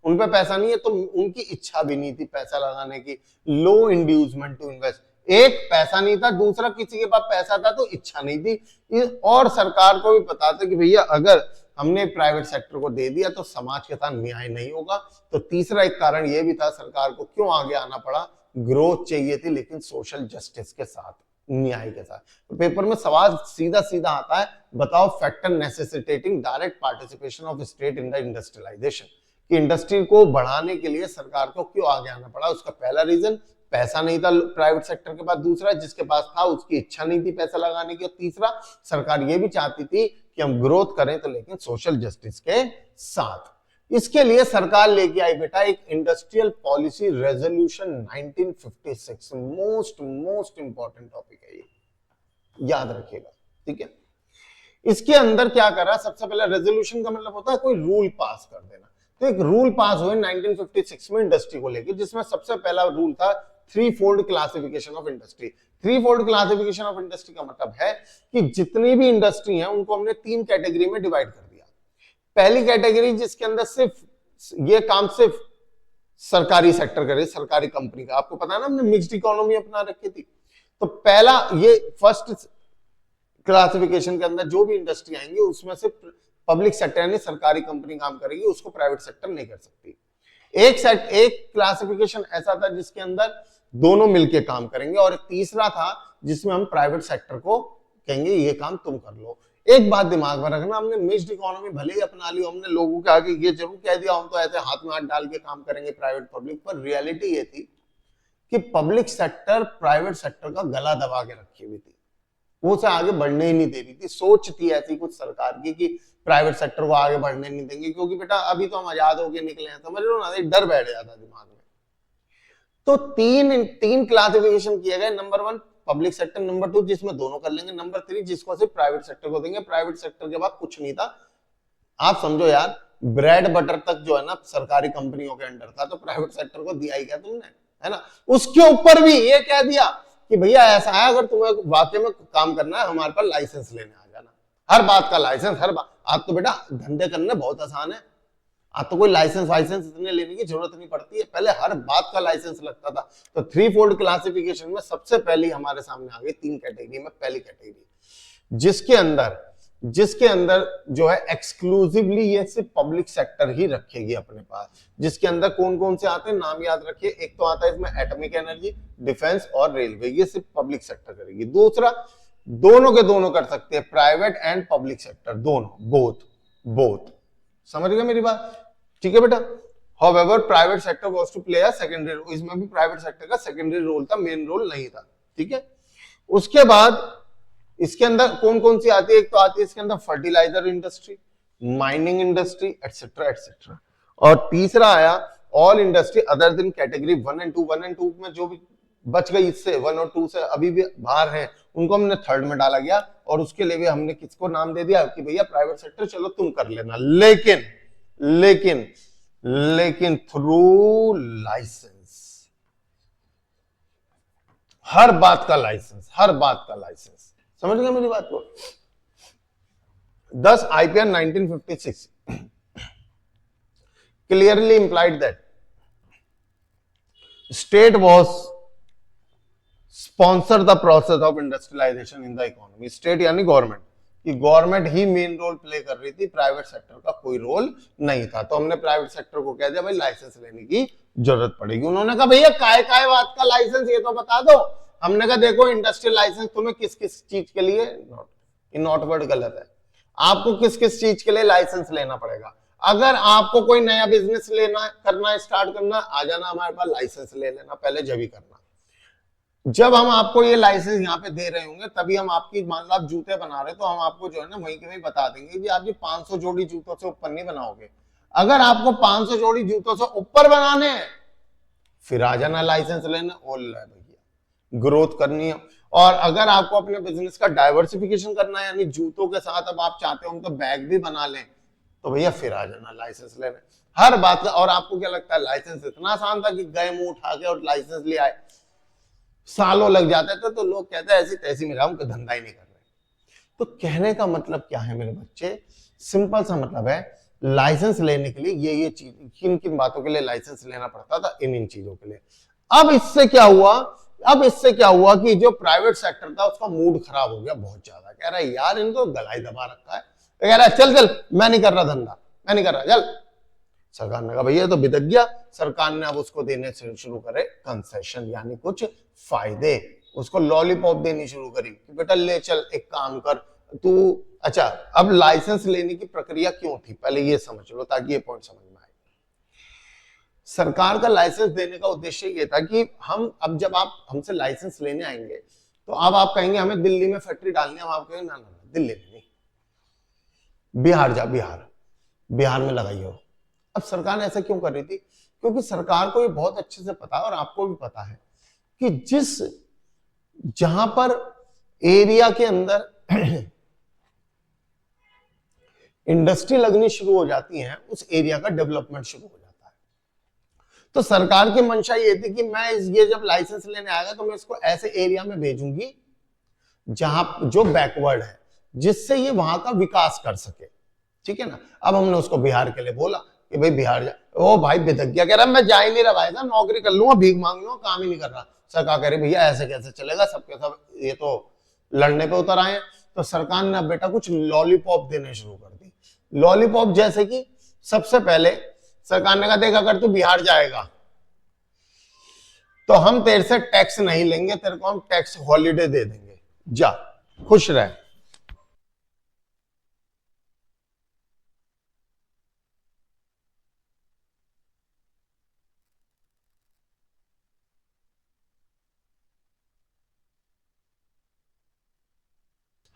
उन पे पैसा नहीं है, तो उनकी इच्छा भी नहीं थी पैसा लगाने की। लो इंड्यूसमेंट टू इन्वेस्ट, एक पैसा नहीं था, दूसरा किसी के पास पैसा था तो इच्छा नहीं थी। और सरकार को भी पता था कि भैया अगर हमने प्राइवेट सेक्टर को दे दिया तो समाज के साथ न्याय नहीं होगा। तो तीसरा एक कारण यह भी था सरकार को क्यों आगे आना पड़ा, ग्रोथ चाहिए थी लेकिन सोशल जस्टिस के साथ, न्याय के साथ। तो पेपर में सवाल सीधा सीधा आता है, बताओ factor necessitating direct participation of state in the industrialisation, कि इंडस्ट्री को बढ़ाने के लिए सरकार को क्यों आगे आना पड़ा। उसका पहला रीजन पैसा नहीं था प्राइवेट सेक्टर के पास, दूसरा जिसके पास था उसकी इच्छा नहीं थी पैसा लगाने की, और तीसरा सरकार ये भी चाहती थी कि हम ग्रोथ करें तो लेकिन सोशल जस्टिस के साथ। इसके लिए सरकार लेके आई बेटा एक industrial policy resolution 1956, most important topic है ये, याद रखिएगा, ठीक है। इसके अंदर क्या करा, सबसे पहले रेजोल्यूशन का मतलब होता है कोई रूल पास कर देना। तो एक रूल पास हुए 1956 में इंडस्ट्री को लेकर, जिसमें सबसे पहला रूल था three fold classification of industry. Three fold classification of industry का मतलब है कि जितनी भी इंडस्ट्री है उनको हमने तीन कैटेगरी में डिवाइड कर दिया। पहली कैटेगरी जिसके अंदर सिर्फ ये काम सिर्फ सरकारी सेक्टर करे, सरकारी कंपनी का। आपको पता है ना हमने मिक्स्ड इकोनॉमी अपना रखी थी। तो पहला ये फर्स्ट क्लासिफिकेशन के अंदर जो भी इंडस्ट्री आएंगी उसमें से पब्लिक सेक्टर यानी सरकारी कंपनी काम करेगी, उसको प्राइवेट सेक्टर नहीं कर सकती। एक क्लासिफिकेशन ऐसा था जिसके अंदर दोनों मिलके काम करेंगे, और एक तीसरा था जिसमें हम प्राइवेट सेक्टर को कहेंगे ये काम तुम कर लो। एक बात दिमाग में रखना, हमने मिक्स्ड इकोनॉमी भले ही अपना ली, हमने लोगों के आगे ये जरूर कह दिया हम तो ऐसे हाथ में हाथ डाल के काम करेंगे प्राइवेट पब्लिक, पर रियलिटी ये थी कि पब्लिक सेक्टर प्राइवेट सेक्टर का गला दबा के रखी हुई थी, वो उसे आगे बढ़ने ही नहीं दे रही थी। सोच थी ऐसी कुछ सरकार की कि प्राइवेट सेक्टर को आगे बढ़ने नहीं देंगे, क्योंकि बेटा अभी तो हम आजाद होके निकले हैं, समझ लो ना, एक डर बैठ जाता दिमाग में। तो तीन क्लासिफिकेशन किए गए, नंबर 1 पब्लिक सेक्टर, नंबर 2 जिसमें दोनों कर लेंगे, नंबर 3 जिसको सिर्फ प्राइवेट सेक्टर को देंगे। प्राइवेट सेक्टर के बाद कुछ नहीं था। आप समझो यार, ब्रेड बटर तक जो है ना सरकारी कंपनियों के अंडर था, तो प्राइवेट सेक्टर को दिया ही क्या तुमने, है ना। उसके ऊपर भी ये कह दिया कि भैया ऐसा है, अगर तुम्हें वाकई में काम करना है हमारे पास लाइसेंस लेने आ जाना। हर बात का लाइसेंस, हर बात। आज तो बेटा धंधे करने बहुत आसान है, आज तो कोई लाइसेंस वाइसेंस इतने लेने की जरूरत नहीं पड़ती है, पहले हर बात का लाइसेंस लगता था। तो 3 फोल्ड क्लासिफिकेशन में सबसे पहली हमारे सामने आ गई 3 कैटेगरी में। पहली कैटेगरी जिसके अंदर जो है एक्सक्लूसिवली ये सिर्फ पब्लिक सेक्टर ही रखेगी अपने पास, जिसके अंदर कौन कौन से आते हैं नाम याद रखिए। एक तो आता है इसमें एटॉमिक एनर्जी, डिफेंस और रेलवे, ये सिर्फ पब्लिक सेक्टर करेगी। दूसरा, दोनों के दोनों कर सकते हैं, प्राइवेट एंड पब्लिक सेक्टर दोनों, बोथ। समझ गए मेरी बात, ठीक है बेटा। However, private sector was to play a secondary role, इसमें भी प्राइवेट सेक्टर का सेकेंडरी रोल था, मेन रोल नहीं था, ठीक है। उसके बाद इसके अंदर कौन कौन सी आती है, एक तो आती है इसके अंदर fertiliser industry, mining industry, etcetera etcetera. और तीसरा आया all industry other than category 1 and 2। 1 and 2 में जो भी बच गई इससे 1 और 2 से अभी भी बाहर हैं, उनको हमने थर्ड में डाला गया, और उसके लिए भी हमने किसको नाम दे दिया कि भैया प्राइवेट सेक्टर चलो तुम कर लेना, लेकिन थ्रू लाइसेंस। हर बात का लाइसेंस, समझ गए मेरी बात को। 10 IPR 1956 clearly implied that state was sponsor the process of industrialization in the economy। State यानी गवर्नमेंट, कि गवर्नमेंट ही मेन रोल प्ले कर रही थी, प्राइवेट सेक्टर का कोई रोल नहीं था। तो हमने प्राइवेट सेक्टर को कह दिया भाई लाइसेंस लेने की जरूरत पड़ेगी। उन्होंने कहा भैया काय बात का लाइसेंस, ये तो बता दो। हमने कहा देखो इंडस्ट्रियल लाइसेंस तुम्हें किस किस चीज के लिए, नॉट वर्ड गलत है, आपको किस किस चीज के लिए लाइसेंस लेना पड़ेगा। अगर आपको कोई नया बिजनेस करना स्टार्ट करना, आ जाना हमारे पास, लाइसेंस ले लेना पहले, जब ही करना। जब हम आपको ये लाइसेंस यहाँ पे दे रहे होंगे तभी हम आपकी, मान लो आप जूते बना रहे तो हम आपको जो है ना वहीं के वहीं बता देंगे कि आप ये 500 जोड़ी जूतों से ऊपर नहीं बनाओगे। अगर आपको 500 जोड़ी जूतों से ऊपर बनाने हैं फिर आ जाना लाइसेंस लेना, और भैया ग्रोथ करनी है। और अगर आपको अपने बिजनेस का डाइवर्सिफिकेशन करना है, यानी जूतों के साथ अब आप चाहते हो तो बैग भी बना लें, तो भैया फिर आ जाना लाइसेंस लेने, हर बात का। और आपको क्या लगता है लाइसेंस इतना आसान था कि गए मुंह उठा के और लाइसेंस ले आए, सालों लग जाते थे। तो लोग कहते हैं ऐसी तैसी में हम धंधा ही नहीं कर रहे। तो कहने का मतलब क्या है मेरे बच्चे, सिंपल सा मतलब है, लाइसेंस लेने के लिए ये चीज, किन किन बातों के लिए लाइसेंस लेना पड़ता था, इन चीजों के लिए। अब इससे क्या हुआ कि जो प्राइवेट सेक्टर था उसका मूड खराब हो गया बहुत ज्यादा। कह रहा है यार इनको गला ही दबा रखा है, कह रहा है चल मैं नहीं कर रहा धंधा, मैं नहीं कर रहा, चल। सरकार ने कहा भैया तो बिदक गया। सरकार ने अब उसको देने शुरू करे कंसेशन, यानी कुछ फायदे, उसको लॉलीपॉप देनी शुरू करी कि बेटा ले चल, एक काम कर तू। अच्छा, अब लाइसेंस लेने की प्रक्रिया क्यों थी पहले ये समझ लो, ताकि ये पॉइंट समझ में आए। सरकार का लाइसेंस देने का उद्देश्य ये था कि अब जब आप हमसे लाइसेंस लेने आएंगे तो अब आप कहेंगे हमें दिल्ली में फैक्ट्री डालनी है, हम आप कहेंगे ना दिल्ली में नहीं, बिहार जा, बिहार में लगाइए। अब सरकार ऐसा क्यों कर रही थी, क्योंकि सरकार को ये बहुत अच्छे से पता है और आपको भी पता है कि जहां पर एरिया के अंदर इंडस्ट्री लगनी शुरू हो जाती है उस एरिया का डेवलपमेंट शुरू हो जाता है। तो सरकार की मंशा ये थी कि मैं ये जब लाइसेंस लेने आएगा तो मैं इसको ऐसे एरिया में भेजूंगी जहां जो बैकवर्ड है, जिससे ये वहां का विकास कर सके, ठीक है ना। अब हमने उसको बिहार के लिए बोला कि भाई बिहार जा। ओ भाई विधज्ञा कह रहा मैं जा ही नहीं रहा भाई साहब, नौकरी कर लूंगा, भीख मांग लूंगा, काम ही नहीं कर रहा। सरकार कह रही भैया ऐसे कैसे चलेगा, सबके सब ये तो लड़ने पे उतर आए हैं। तो सरकार ने अब बेटा कुछ लॉलीपॉप देने शुरू कर दी। लॉलीपॉप जैसे कि सबसे पहले सरकार ने कहा देख अगर तू बिहार जाएगा तो हम तेरे से टैक्स नहीं लेंगे, तेरे को हम टैक्स हॉलीडे दे देंगे, जा खुश रह।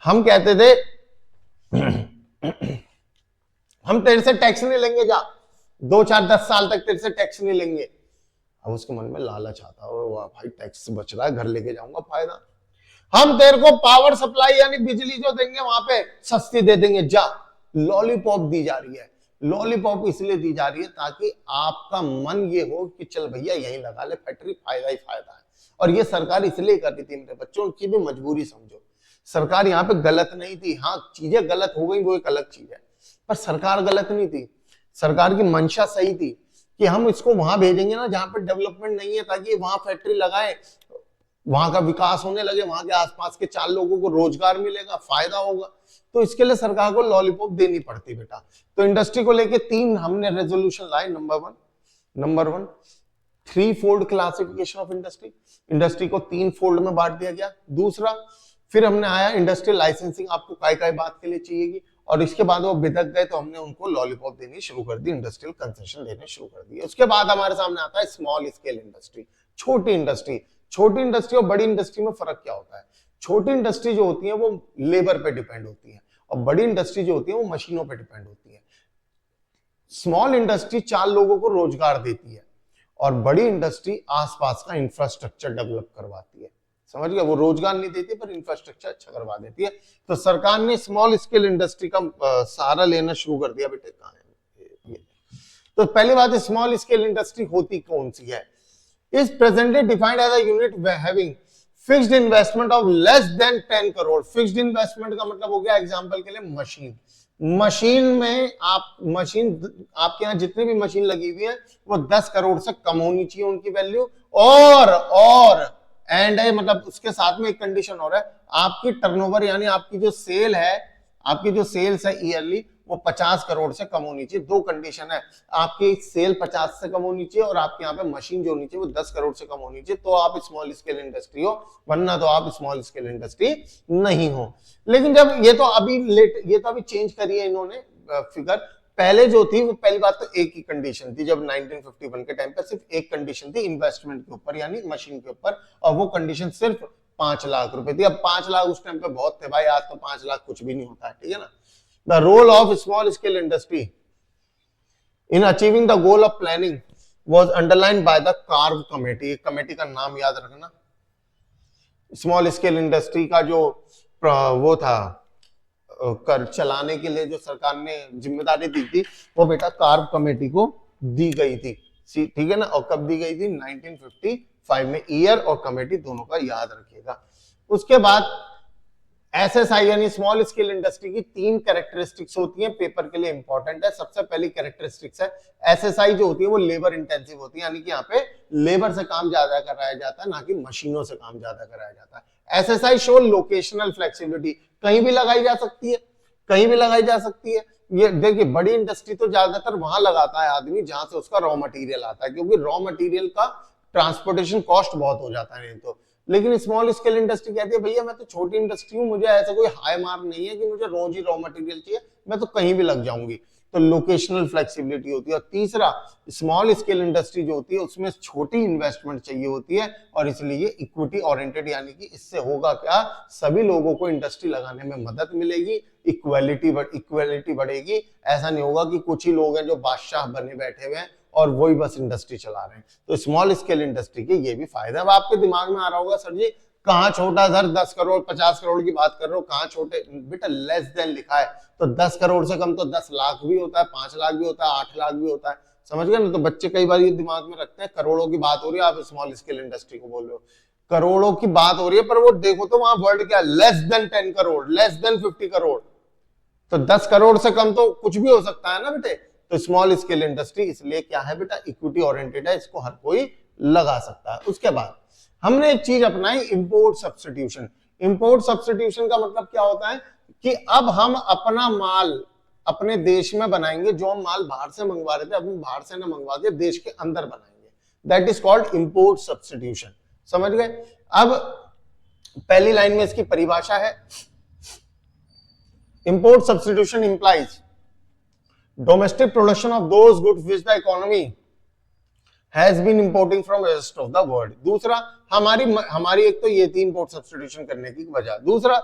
हम कहते थे हम तेरे से टैक्स नहीं लेंगे, जा 2 4 10 साल तक तेरे से टैक्स नहीं लेंगे। अब उसके मन में लालच आता है, वाह भाई टैक्स से बच रहा है, घर लेके जाऊंगा फायदा। हम तेरे को पावर सप्लाई यानी बिजली जो देंगे वहां पे सस्ती दे देंगे, जा। लॉलीपॉप दी जा रही है। लॉलीपॉप इसलिए दी जा रही है ताकि आपका मन ये हो कि चल भैया यही लगा ले फैक्ट्री, फायदा ही फायदा है। और ये सरकार इसलिए कर रही थी मेरे बच्चों की भी मजबूरी समझो। सरकार यहाँ पे गलत नहीं थी, हाँ चीजें गलत हो गई वो एक अलग चीज है, पर सरकार गलत नहीं थी। सरकार की मंशा सही थी कि हम इसको वहां भेजेंगे ना जहां पर डेवलपमेंट नहीं है, ताकि वहां फैक्ट्री लगाए, वहां का विकास होने लगे, वहां के आसपास के 4 लोगों को रोजगार मिलेगा, फायदा होगा। तो इसके लिए सरकार को लॉलीपॉप देनी पड़ती बेटा। तो इंडस्ट्री को लेके 3 हमने रेजोल्यूशन लाए। Number one 3 fold classification of industry, industry को 3 फोल्ड में बांट दिया गया। दूसरा फिर हमने आया इंडस्ट्रियल लाइसेंसिंग आपको काय बात के लिए चाहिएगी, और इसके बाद वो बिदक गए तो हमने उनको लॉलीपॉप देनी शुरू कर दी, इंडस्ट्रियल कंसेशन देने शुरू कर दिए। उसके बाद हमारे सामने आता है स्मॉल स्केल इंडस्ट्री, छोटी इंडस्ट्री। छोटी इंडस्ट्री और बड़ी इंडस्ट्री में फर्क क्या होता है? छोटी इंडस्ट्री जो होती है वो लेबर पे डिपेंड होती है, और बड़ी इंडस्ट्री जो होती है वो मशीनों पे डिपेंड होती है। स्मॉल इंडस्ट्री 4 लोगों को रोजगार देती है, और बड़ी इंडस्ट्री आसपास का इंफ्रास्ट्रक्चर डेवलप करवाती है। समझ गया? वो रोजगार नहीं देती पर इंफ्रास्ट्रक्चर अच्छा करवा देती है। तो सरकार ने स्मॉल स्केल इंडस्ट्री का सहारा लेना शुरू कर दिया बेटे। कहां है ये? तो पहली बात, स्मॉल स्केल इंडस्ट्री होती कौन सी है? is presently defined as a unit having fixed investment of less than 10 crore. Fixed investment का मतलब हो गया एग्जांपल के लिए मशीन। मशीन में आपके यहाँ जितनी भी मशीन लगी हुई है वो 10 करोड़ से कम होनी चाहिए उनकी वैल्यू, और एंड है मतलब उसके साथ में एक कंडीशन और है, आपकी टर्नओवर यानी आपकी जो सेल है, आपकी जो सेल्स है ईयरली वो 50 करोड़ से कम होनी चाहिए। 2 कंडीशन है, आपकी सेल 50 से कम होनी चाहिए और आपके यहाँ पे मशीन जो होनी चाहिए वो 10 करोड़ से कम होनी चाहिए, तो आप स्मॉल स्केल इंडस्ट्री हो, वरना तो आप स्मॉल स्केल इंडस्ट्री नहीं हो। लेकिन जब ये तो अभी चेंज करी है इन्होंने फिगर। पहले जो थी वो पहली बात तो एक ही कंडीशन थी, जब 1951 के टाइम पे सिर्फ एक कंडीशन थी इन्वेस्टमेंट के ऊपर यानी मशीन के ऊपर, और वो कंडीशन सिर्फ 5 लाख रुपए थी। अब 5 लाख उस टाइम पे बहुत थे भाई, आज तो 5 लाख कुछ भी नहीं होता है, ठीक है ना। The role of small scale industry in achieving the goal of planning was underlined by the Carve Committee। Committee का नाम याद रखना। स्मॉल स्केल इंडस्ट्री का जो वो था कर चलाने के लिए जो सरकार ने जिम्मेदारी दी थी वो बेटा कार्व कमेटी को दी गई थी, ठीक है ना। और कब दी गई थी? 1955 में। ईयर और कमेटी दोनों का याद रखिएगा। उसके बाद एसएसआई यानी स्मॉल स्केल इंडस्ट्री की 3 कैरेक्टरिस्टिक्स होती हैं, पेपर के लिए इंपॉर्टेंट है। सबसे पहली कैरेक्टरिस्टिक्स है एसएसआई जो होती है वो लेबर इंटेंसिव होती है, यानी कि यहाँ पे लेबर से काम ज्यादा कराया जाता है, ना कि मशीनों से काम ज्यादा कराया जाता है। एसएसआई शो लोकेशनल फ्लेक्सिबिलिटी, कहीं भी लगाई जा सकती है, कहीं भी लगाई जा सकती है। ये देखिए बड़ी इंडस्ट्री तो ज्यादातर वहां लगाता है आदमी जहां से उसका रॉ मटेरियल आता है, क्योंकि रॉ मटेरियल का ट्रांसपोर्टेशन कॉस्ट बहुत हो जाता है नहीं तो। लेकिन स्मॉल स्केल इंडस्ट्री कहती है भैया मैं तो छोटी इंडस्ट्री हूं, मुझे ऐसा कोई हाई मार्क नहीं है कि मुझे रोज ही रॉ मटेरियल चाहिए, मैं तो कहीं भी लग जाऊंगी। तो लोकेशनल फ्लेक्सिबिलिटी होती है। और तीसरा, स्मॉल स्केल इंडस्ट्री जो होती है उसमें छोटी इन्वेस्टमेंट चाहिए होती है, और इसलिए इक्विटी ओरिएंटेड, यानी कि इससे होगा क्या, सभी लोगों को इंडस्ट्री लगाने में मदद मिलेगी, इक्वालिटी बढ़ेगी। ऐसा नहीं होगा कि कुछ ही लोग हैं जो बादशाह बने बैठे हुए हैं और वही बस इंडस्ट्री चला रहे हैं। तो स्मॉल स्केल इंडस्ट्री के ये भी फायदा। अब आपके दिमाग में आ रहा होगा सर जी कहाँ छोटा सर, 10 करोड़ 50 करोड़ की बात कर रहे हो, कहाँ छोटे? बेटा लेस देन लिखा है, तो 10 करोड़ से कम तो 10 लाख भी होता है, 5 लाख भी होता है, 8 लाख भी होता है। समझ गए ना? तो बच्चे कई बार ये दिमाग में रखते हैं करोड़ों की बात हो रही है, आप स्मॉल स्केल इंडस्ट्री को बोल रहे हो, करोड़ों की बात हो रही है, पर वो देखो तो वहां वर्ड क्या, less than 10 crore, less than 50 crore. तो 10 करोड़ से कम तो कुछ भी हो सकता है ना बेटे, तो स्मॉल स्केल इंडस्ट्री इसलिए क्या है बेटा, इक्विटी ओरिएंटेड है, इसको हर कोई लगा सकता है। उसके बाद हमने एक चीज अपनाई, इंपोर्ट सब्स्टिट्यूशन। इंपोर्ट सब्स्टिट्यूशन का मतलब क्या होता है कि अब हम अपना माल अपने देश में बनाएंगे, जो हम माल बाहर से मंगवा रहे थे अब हम बाहर से ना मंगवा के देश के अंदर बनाएंगे, that is called import substitution. समझ गए? अब पहली लाइन में इसकी परिभाषा है, import substitution implies domestic production of those goods which the economy has been importing from rest of the world. दूसरा, हमारी एक तो ये थी इंपोर्ट सब्स्टिट्यूशन करने की वजह। दूसरा,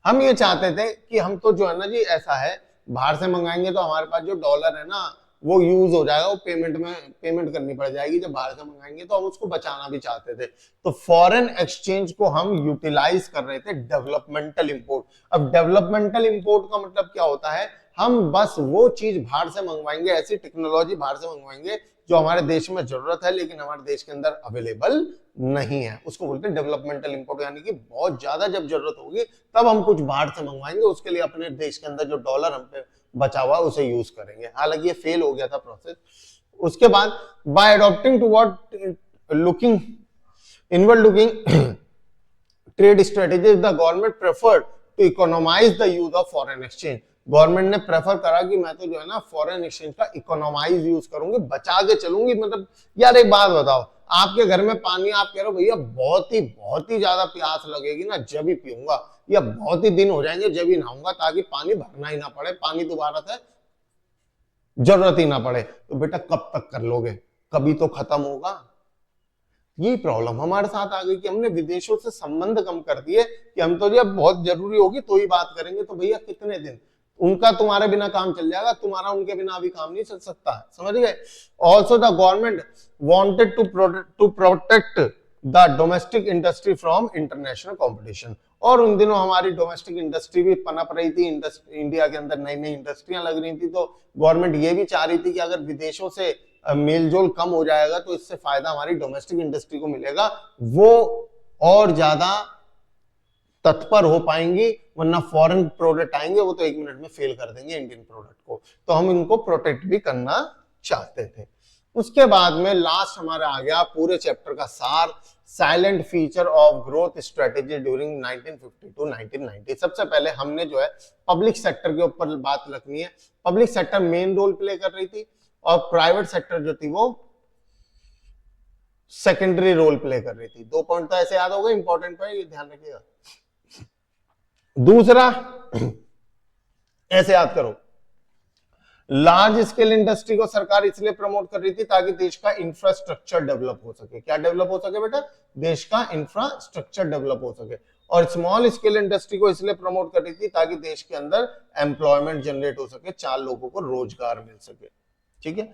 हम ये चाहते थे कि हम तो जो है ना जी, ऐसा है बाहर से मंगाएंगे तो हमारे पास जो डॉलर है ना वो यूज हो जाएगा, वो पेमेंट करनी पड़ जाएगी जब बाहर से मंगाएंगे, तो हम उसको बचाना भी चाहते थे। तो फॉरेन एक्सचेंज को हम यूटिलाइज कर रहे थे डेवलपमेंटल इंपोर्ट। अब डेवलपमेंटल इंपोर्ट का मतलब क्या होता है, हम बस वो चीज बाहर से मंगवाएंगे, ऐसी टेक्नोलॉजी बाहर से मंगवाएंगे जो हमारे देश में जरूरत है लेकिन हमारे देश के अंदर अवेलेबल नहीं है, उसको बोलते हैं डेवलपमेंटल इंपोर्ट। यानी कि बहुत ज्यादा जब जरूरत होगी तब हम कुछ बाहर से मंगवाएंगे, उसके लिए अपने देश के अंदर जो डॉलर हम पे बचा हुआ है उसे यूज करेंगे। हालांकि ये फेल हो गया था प्रोसेस। उसके बाद by adopting toward looking inward looking trade strategies the government preferred to economise the use of foreign exchange. Government ने प्रेफर करा कि मैं तो जो है ना फॉरेन एक्सचेंज का इकोनोमाइज यूज करूंगी, बचा के चलूंगी। मतलब यार एक बात बताओ, आपके घर में पानी आप कह रहे हो भैया बहुत ही ज्यादा प्यास लगेगी ना जब ही पीऊंगा, या बहुत ही दिन हो जाएंगे जब ही नहाऊंगा ताकि पानी भरना ही ना पड़े, पानी दोबारा से जरूरत ही ना पड़े, तो बेटा कब तक कर लोगे, कभी तो खत्म होगा। यही प्रॉब्लम हमारे साथ आ गई कि हमने विदेशों से संबंध कम कर दिए कि हम तो जब बहुत जरूरी होगी तो ही बात करेंगे। तो भैया कितने दिन, उनका तुम्हारे बिना काम चल जाएगा, तुम्हारा उनके बिना अभी काम नहीं चल सकता है। समझ गए? Also the government wanted to protect the domestic industry from international competition. और उन दिनों हमारी डोमेस्टिक इंडस्ट्री भी पनप रही थी, इंडिया के अंदर नई नई इंडस्ट्रियां लग रही थी, तो गवर्नमेंट ये भी चाह रही थी कि अगर विदेशों से मेलजोल कम हो जाएगा तो इससे फायदा हमारी डोमेस्टिक इंडस्ट्री को मिलेगा, वो और ज्यादा तत्पर हो पाएंगी, वरना फॉरेन प्रोडक्ट आएंगे वो तो 1 मिनट में फेल कर देंगे इंडियन प्रोडक्ट को। तो हम इनको प्रोटेक्ट भी करना चाहते थे। उसके बाद में लास्ट हमारा आ गया पूरे चैप्टर का सार, silent feature of growth strategy during 1950 to 1990। सबसे पहले हमने जो है पब्लिक सेक्टर के ऊपर बात रखनी है। Public sector main role play कर रही थी और प्राइवेट सेक्टर जो थी वो सेकेंडरी रोल प्ले कर रही थी। 2 पॉइंट तो ऐसे याद हो गए, इंपॉर्टेंट पॉइंट, ये ध्यान रखिएगा। दूसरा ऐसे याद करो, लार्ज स्केल इंडस्ट्री को सरकार इसलिए प्रमोट कर रही थी ताकि देश का इंफ्रास्ट्रक्चर डेवलप हो सके। क्या डेवलप हो सके बेटा? देश का इंफ्रास्ट्रक्चर डेवलप हो सके। और स्मॉल स्केल इंडस्ट्री को इसलिए प्रमोट कर रही थी ताकि देश के अंदर एम्प्लॉयमेंट जनरेट हो सके, 4 लोगों को रोजगार मिल सके। ठीक है,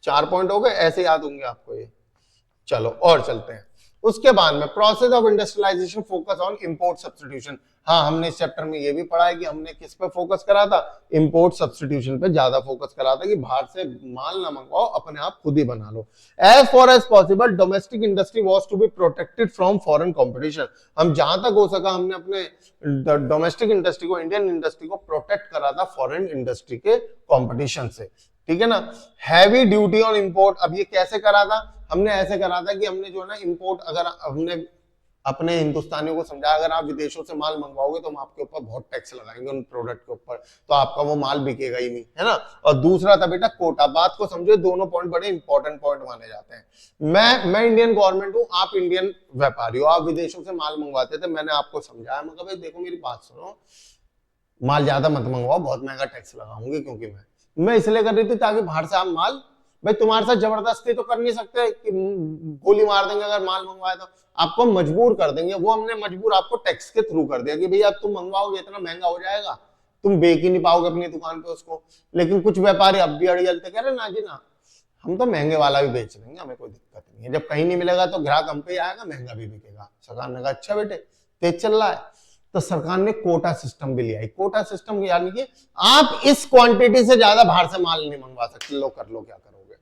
4 पॉइंट हो गए, ऐसे याद होंगे आपको ये। चलो और चलते हैं। उसके बाद में process of industrialisation focus on import substitution. हाँ, हमने इस चैप्टर में ये भी पढ़ा है कि हमने किस पे फोकस करा था, इंपोर्ट सब्स्टिट्यूशन पे ज्यादा फोकस करा था कि बाहर से माल ना मंगवाओ, अपने आप खुद ही बना लो। As far as possible domestic industry was to be protected from foreign competition. हम जहां तक हो सका हमने अपने डोमेस्टिक इंडस्ट्री को, इंडियन इंडस्ट्री को प्रोटेक्ट करा था फॉरेन इंडस्ट्री के कॉम्पिटिशन से। ठीक है ना। हैवी ड्यूटी ऑन इंपोर्ट, अब ये कैसे करा था? हमने ऐसे करा था कि हमने जो है ना इंपोर्ट, अगर हमने अपने हिंदुस्तानियों को समझा अगर आप विदेशों से माल मंगवाओगे तो हम आपके ऊपर बहुत टैक्स लगाएंगे उन प्रोडक्ट के ऊपर, तो आपका वो माल बिकेगा ही नहीं, है ना। और दूसरा था बेटा कोटा। बात को समझो, दोनों पॉइंट बड़े इंपॉर्टेंट पॉइंट माने जाते हैं। मैं इंडियन गवर्नमेंट हूं, आप इंडियन व्यापारी हो, आप विदेशों से माल मंगवाते थे, मैंने आपको समझाया, मैं भाई देखो मेरी बात सुनो, माल ज्यादा मत मंगवाओ, बहुत महंगा टैक्स लगाऊंगी, क्योंकि मैं इसलिए कर रही थी ताकि बाहर से आप माल, भाई तुम्हारे साथ जबरदस्ती तो कर नहीं सकते कि गोली मार देंगे अगर माल मंगवाए तो, आपको मजबूर कर देंगे। वो हमने मजबूर आपको टैक्स के थ्रू कर दिया कि भैया तुम मंगवाओगे इतना महंगा हो जाएगा, तुम बेच ही नहीं पाओगे अपनी दुकान पे उसको। लेकिन कुछ व्यापारी अब भी अड़ जलते कह रहे ना जी ना, हम तो महंगे वाला भी बेच लेंगे, हमें कोई दिक्कत नहीं है, जब कहीं नहीं मिलेगा तो ग्राहक हम पे आएगा, महंगा भी बिकेगा। सरकार ने कहा अच्छा बेटे तेज चल रहा है, तो सरकार ने कोटा सिस्टम भी लिया। कोटा सिस्टम यानी कि आप इस क्वांटिटी से ज्यादा बाहर से माल नहीं मंगवा सकते, लो कर लो, क्या करोगे।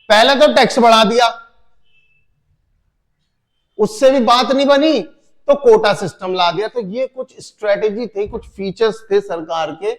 पहले तो टैक्स बढ़ा दिया, उससे भी बात नहीं बनी तो कोटा सिस्टम ला दिया। तो ये कुछ स्ट्रेटेजी थे, कुछ फीचर्स थे सरकार के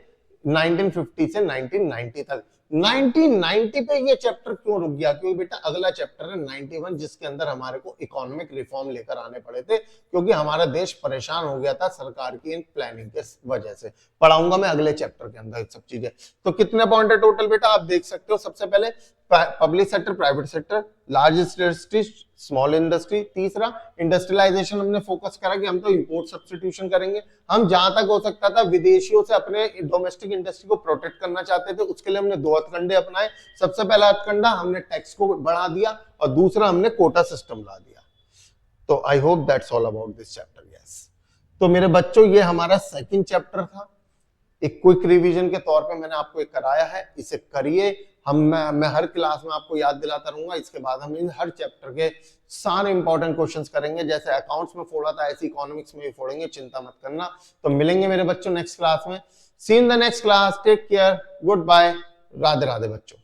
1950 से 1990 तक। 1990 पे ये चैप्टर क्यों रुक गया? क्योंकि बेटा अगला चैप्टर है 91, जिसके अंदर हमारे को इकोनॉमिक रिफॉर्म लेकर आने पड़े थे, क्योंकि हमारा देश परेशान हो गया था सरकार की इन प्लानिंग के वजह से। पढ़ाऊंगा मैं अगले चैप्टर के अंदर सब चीजें। तो कितने पॉइंट है टोटल बेटा, आप देख सकते हो। सबसे पहले public sector, private sector, large industry, small industry. तीसरा इंडस्ट्रियलाइजेशन, हमने फोकस करा कि हम तो इंपोर्ट सब्स्टिट्यूशन करेंगे। हम जहां तक हो सकता था विदेशियों से अपने डोमेस्टिक इंडस्ट्री को प्रोटेक्ट करना चाहते थे, उसके लिए हमने दो हथकंडे अपनाए। सबसे पहला हथकंडा, हमने टैक्स को बढ़ा दिया, और दूसरा हमने कोटा सिस्टम ला दिया। तो I hope that's all about this chapter. Yes, तो मेरे बच्चों ये हमारा सेकंड चैप्टर था। एक क्विक रिवीजन के तौर पे मैंने आपको एक कराया है, इसे करिए। मैं हर क्लास में आपको याद दिलाता रहूंगा। इसके बाद हम इन हर चैप्टर के सारे इंपॉर्टेंट क्वेश्चंस करेंगे। जैसे अकाउंट्स में फोड़ा था, ऐसे इकोनॉमिक्स में भी फोड़ेंगे, चिंता मत करना। तो मिलेंगे मेरे बच्चों नेक्स्ट क्लास में। See in the next class, take care, goodbye, Radhe Radhe बच्चों।